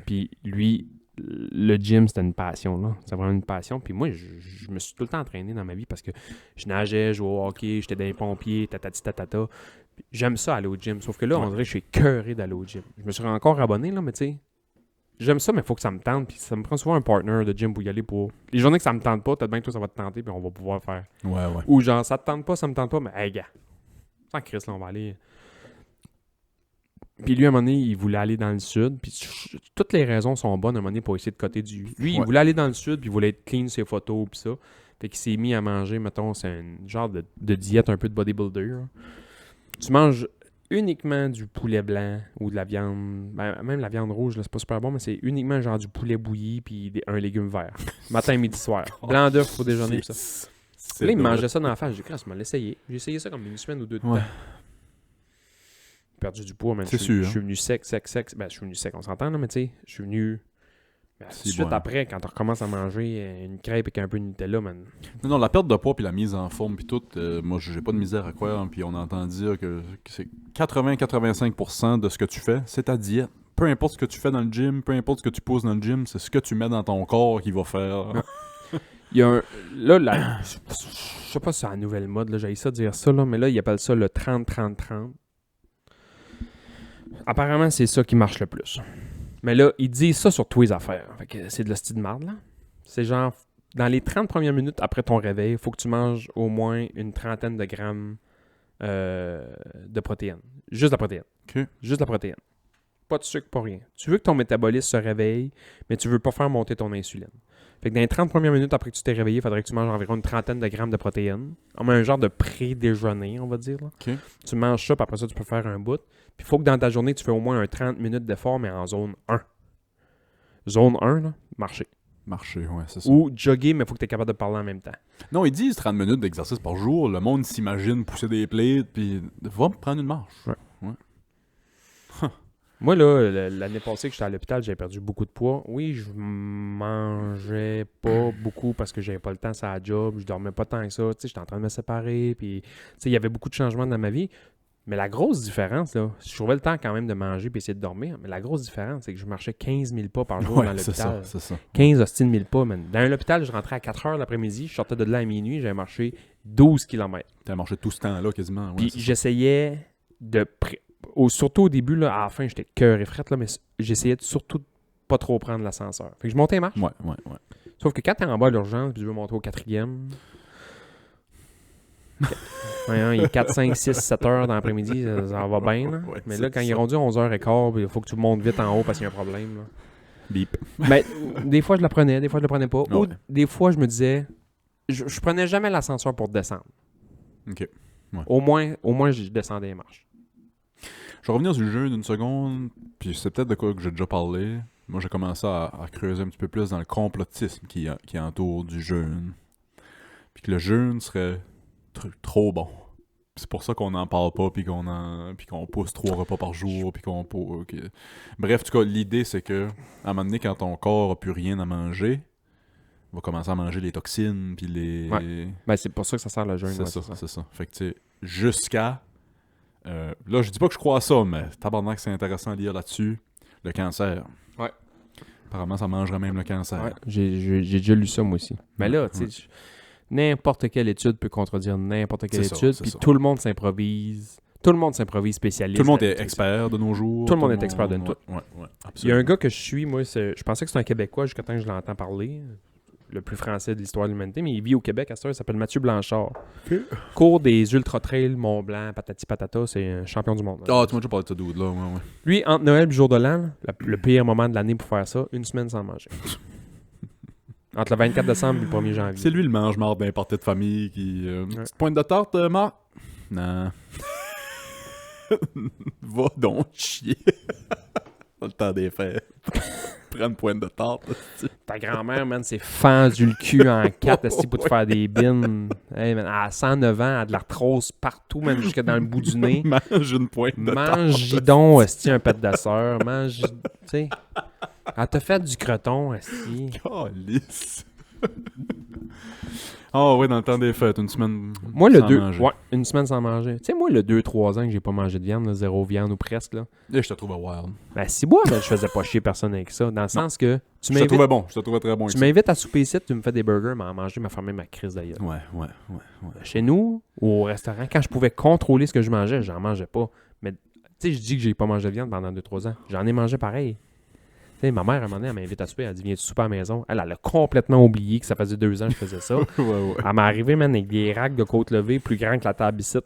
puis lui, le gym, c'était une passion, là. C'était vraiment une passion. Puis moi, je me suis tout le temps entraîné dans ma vie parce que je nageais, je jouais au hockey, j'étais dans les pompiers, tatati tatata. Puis j'aime ça aller au gym. Sauf que là, on dirait que je suis écœuré d'aller au gym. Je me suis encore abonné, là, mais tu sais, j'aime ça, mais il faut que ça me tente. Puis ça me prend souvent un partner de gym pour y aller pour... Les journées que ça me tente pas, peut-être bien que toi, ça va te tenter, puis on va pouvoir faire... Ouais. Ou genre, ça te tente pas, ça me tente pas, mais hey, gars, sans Chris, là, on va aller... Puis lui, à un moment donné, il voulait aller dans le sud. Puis toutes les raisons sont bonnes à un moment donné pour essayer de coter du... Lui, il Ouais. voulait aller dans le sud, puis il voulait être clean ses photos, puis ça. Fait qu'il s'est mis à manger, mettons, c'est un genre de diète un peu de bodybuilder. Là. Tu manges uniquement du poulet blanc ou de la viande... Ben, même la viande rouge, là, c'est pas super bon, mais c'est uniquement genre du poulet bouilli puis un légume vert. Matin, midi, soir. Blanc d'œuf pour déjeuner, puis ça. C'est Là, il me drôle. mangeait ça dans la face. J'ai dit, Chris, je vais l'essayer. J'ai essayé ça comme une semaine ou deux de Ouais. temps. Perdu du poids, man. C'est Je sûr, suis venu sec. Ben, je suis venu sec, on s'entend, là, mais tu sais, je suis venu... Ben, tout de C'est suite bon. après, quand on recommence à manger une crêpe avec un peu de Nutella, man. Non, la perte de poids puis la mise en forme puis tout, moi j'ai pas de misère à croire, puis on entend dire que c'est 80-85% de ce que tu fais, c'est ta diète. Peu importe ce que tu fais dans le gym, peu importe ce que tu poses dans le gym, c'est ce que tu mets dans ton corps qui va faire. Il y a un... Là, je sais pas si c'est la nouvelle mode, là, j'ai ça dire ça, là, mais là, ils appellent ça le 30-30-30. Apparemment, c'est ça qui marche le plus. Mais là, ils disent ça sur tous les affaires. Fait que c'est de la style de marde, là. C'est genre, dans les 30 premières minutes après ton réveil, il faut que tu manges au moins une trentaine de grammes de protéines. Juste la protéine. Ok. Juste la protéine. Pas de sucre, pas rien. Tu veux que ton métabolisme se réveille, mais tu veux pas faire monter ton insuline. Fait que dans les 30 premières minutes après que tu t'es réveillé, il faudrait que tu manges environ une trentaine de grammes de protéines. Comme un genre de pré-déjeuner, on va dire. Là. Ok. Tu manges ça, puis après ça, tu peux faire un bout. Puis il faut que dans ta journée, tu fais au moins un 30 minutes d'effort, mais en zone 1. Zone 1, là, marcher. Marcher, ouais, c'est ça. Ou jogger, mais il faut que tu es capable de parler en même temps. Non, ils disent 30 minutes d'exercice par jour, le monde s'imagine pousser des plates, puis va me prendre une marche. Ouais. Moi, là, l'année passée que j'étais à l'hôpital, j'avais perdu beaucoup de poids. Oui, je mangeais pas beaucoup parce que j'avais pas le temps à la job, je dormais pas tant que ça. Tu sais, j'étais en train de me séparer, puis tu sais, il y avait beaucoup de changements dans ma vie. Mais la grosse différence, là, je trouvais le temps quand même de manger puis essayer de dormir, mais la grosse différence, c'est que je marchais 15 000 pas par jour dans Ouais, c'est ça, l'hôpital. c'est ça. 15 hostile 1000 pas, man. Dans l'hôpital, je rentrais à 4 heures l'après-midi, je sortais de là à minuit, j'avais marché 12 km. T'as marché tout ce temps-là quasiment. Ouais, Puis c'est ça. j'essayais de... surtout au début, là, à la fin, j'étais cœur et frette, là, mais j'essayais surtout de pas trop prendre l'ascenseur. Fait que je montais les marches. Ouais. Sauf que quand t'es en bas à l'urgence puis tu veux monter au 4e... Ouais, il est 4, 5, 6, 7 heures dans l'après-midi, ça va bien. Là. Ouais, Mais c'est là, quand il est ça. rendu 11h15, il faut que tu montes vite en haut parce qu'il y a un problème. Là. Bip. Mais des fois, je la prenais, des fois, je la prenais pas. Ou Ouais. des fois, je me disais... Je prenais jamais l'ascenseur pour descendre. Ok. Ouais. Au moins, je descendais les marches. Je vais revenir sur le jeûne une seconde, puis c'est peut-être de quoi que j'ai déjà parlé. Moi, j'ai commencé à creuser un petit peu plus dans le complotisme qui entoure du jeûne. Puis que le jeûne serait trop bon. C'est pour ça qu'on n'en parle pas, puis qu'on pousse 3 repas par jour, puis qu'on... Bref, en tout cas, l'idée, c'est que à un moment donné, quand ton corps n'a plus rien à manger, il va commencer à manger les toxines, puis les... Ben, c'est pour ça que ça sert le jeûne. C'est ouais, ça, c'est ça. Fait que, tu sais, jusqu'à Là, je dis pas que je crois à ça, mais tabarnak, c'est intéressant à lire là-dessus. Le cancer. Ouais. Apparemment, ça mangerait même le cancer. Ouais, j'ai déjà lu ça, moi aussi. Mais là, tu sais, n'importe quelle étude peut contredire n'importe quelle C'est ça, étude, c'est puis ça. tout le monde s'improvise. Tout le monde s'improvise spécialiste. Tout le monde est là-dessus. expert de nos jours. Tout le monde est expert de tout. Ouais, Il y a absolument. un gars que je suis, moi, je pensais que c'était un Québécois jusqu'à temps que je l'entends parler. Le plus français de l'histoire de l'humanité, mais il vit au Québec à cette heure, il s'appelle Mathieu Blanchard. Cours des ultra-trails Mont-Blanc, patati patata, c'est un champion du monde. Ah, tu m'as déjà parlé de ce dude là, ouais. Lui, entre Noël et le jour de l'an, le pire moment de l'année pour faire ça, une semaine sans manger. Entre le 24 décembre et le 1er janvier. C'est lui le mange-marde d'un party de famille qui... Petite pointe de tarte, Marc? Non. Va donc chier. Pas le temps des fêtes. Prends une pointe de tarte. Ta grand-mère, man, s'est fendu le cul en quatre esti, pour te faire des bines. Hey, man, à 109 ans, elle a de l'arthrose partout, même jusque dans le bout du nez. Mange une pointe de tarte. Mange donc, esti, un pet de sœur. Mange, tu sais. Elle t'a fait du croton, esti. Calice. Ah ouais, dans le temps des fêtes, une semaine Moi, le sans 2, manger. ouais, une semaine sans manger. Tu sais, moi, le 2-3 ans que j'ai pas mangé de viande, là, zéro viande ou presque, là. Et je te trouvais wild. Ben, si moi, ben, je faisais pas chier personne avec ça. Dans le sens que tu Je te m'invites, trouvais bon. Je te trouvais très bon. tu avec m'invites à souper ici, tu me fais des burgers, mais à manger, m'a fermé ma crise d'ailleurs. ça. Ouais. Chez nous, ou au restaurant, quand je pouvais contrôler ce que je mangeais, j'en mangeais pas. Mais, tu sais, je dis que j'ai pas mangé de viande pendant 2-3 ans. J'en ai mangé pareil. Tu sais, ma mère, à un moment donné, elle m'invite à souper. Elle dit, viens-tu souper à la maison? Elle a complètement oublié que ça faisait 2 ans que je faisais ça. ouais. Elle m'est arrivée, man, avec des racks de côte levée plus grands que la table ici.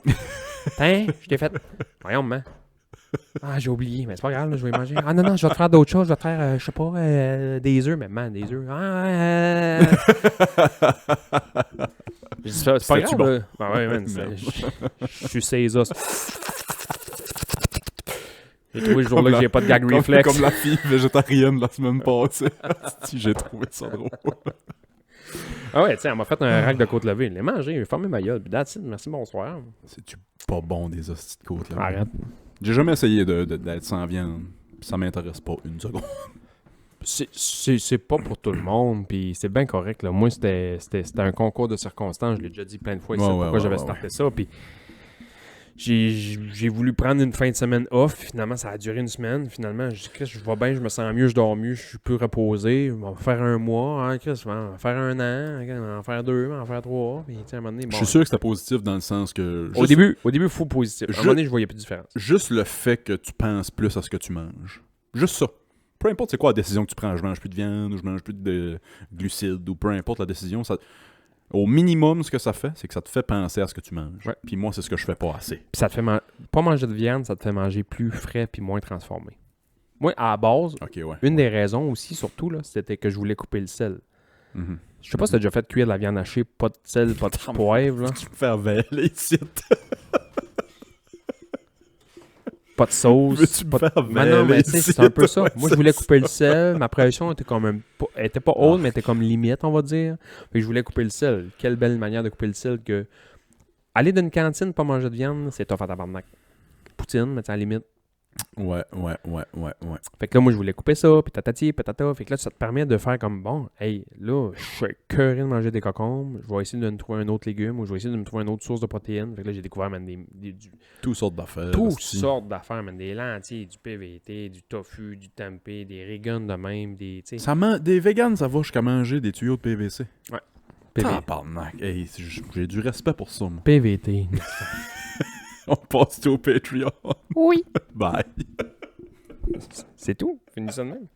Tiens, je t'ai fait. Voyons, maman. Ah, j'ai oublié, mais c'est pas grave, là, je vais y manger. Ah non, je vais te faire d'autres choses. Je vais te faire, je sais pas, des œufs, mais man, des œufs. J'ai dit, c'est pas C'était-tu grave, bon? là. Ah ouais, man, je suis César. J'ai trouvé le jour-là que j'ai pas de gag reflex. Comme la fille végétarienne la semaine passée. Si, j'ai trouvé ça drôle. Ah ouais, tu sais, elle m'a fait un rack de côte levée. Je l'ai mangé, j'ai fermé ma gueule. Puis that's it, merci, bonsoir. C'est-tu pas bon des hosties de côte, là? Arrête. J'ai jamais essayé d'être sans viande. Ça m'intéresse pas une seconde. C'est pas pour tout le monde, puis c'est bien correct. Là. Moi, c'était un concours de circonstances. Je l'ai déjà dit plein de fois ici, pourquoi j'avais starté ça. Puis j'ai voulu prendre une fin de semaine off. Finalement, ça a duré une semaine. Finalement, je dis, Chris, je vais bien, je me sens mieux, je dors mieux, je suis plus reposé. On va faire un mois. Hein, Chris, on va faire 1 an. On va en faire 2, on va en faire 3. Puis, à un moment donné, Je suis sûr que c'était positif dans le sens que... Au début, fou positif. À un moment donné, je voyais plus de différence. Juste le fait que tu penses plus à ce que tu manges. Juste ça. Peu importe c'est quoi la décision que tu prends. Je mange plus de viande ou je mange plus de glucides ou peu importe la décision. Ça... Au minimum, ce que ça fait, c'est que ça te fait penser à ce que tu manges. Ouais. Puis moi, c'est ce que je fais pas assez. Puis ça te fait pas manger de viande, ça te fait manger plus frais puis moins transformé. Moi, à la base, Ok, ouais. une des raisons aussi, surtout, là, c'était que je voulais couper le sel. Mhm. Je sais pas si t'as déjà fait cuire de la viande hachée, pas de sel, pas de poivre, là, Tu me fais avaler ici. pas de sauce. Veux-tu me pas de... faire Mais non, mais avaler tu sais, ici? c'est un peu ça. Moi, je voulais couper le sel. Ma pression était quand même elle était pas haute, mais était comme limite, on va dire. Puis je voulais couper le sel. Quelle belle manière de couper le sel que... Aller d'une cantine, pas manger de viande, c'est tough à tabarnak. Poutine, mais tu sais, à la limite. Ouais. Fait que là, moi, je voulais couper ça, puis tatati, patata. Fait que là, ça te permet de faire comme, bon, hey, là, je suis écœuré de manger des cocombes. Je vais essayer de me trouver un autre légume ou je vais essayer de me trouver une autre source de protéines. Fait que là, j'ai découvert, man, Toutes sortes d'affaires. toutes hostie. sortes d'affaires, man. Des lentilles, du PVT, du tofu, du tempeh, des rigones de même, des, tu sais. Des vegans, ça va jusqu'à manger des tuyaux de PVC. PVT. Tabarnak. Hey, j'ai du respect pour ça, moi. PVT. On passe tout au Patreon. Oui. Bye. C'est tout. Finis ça de même.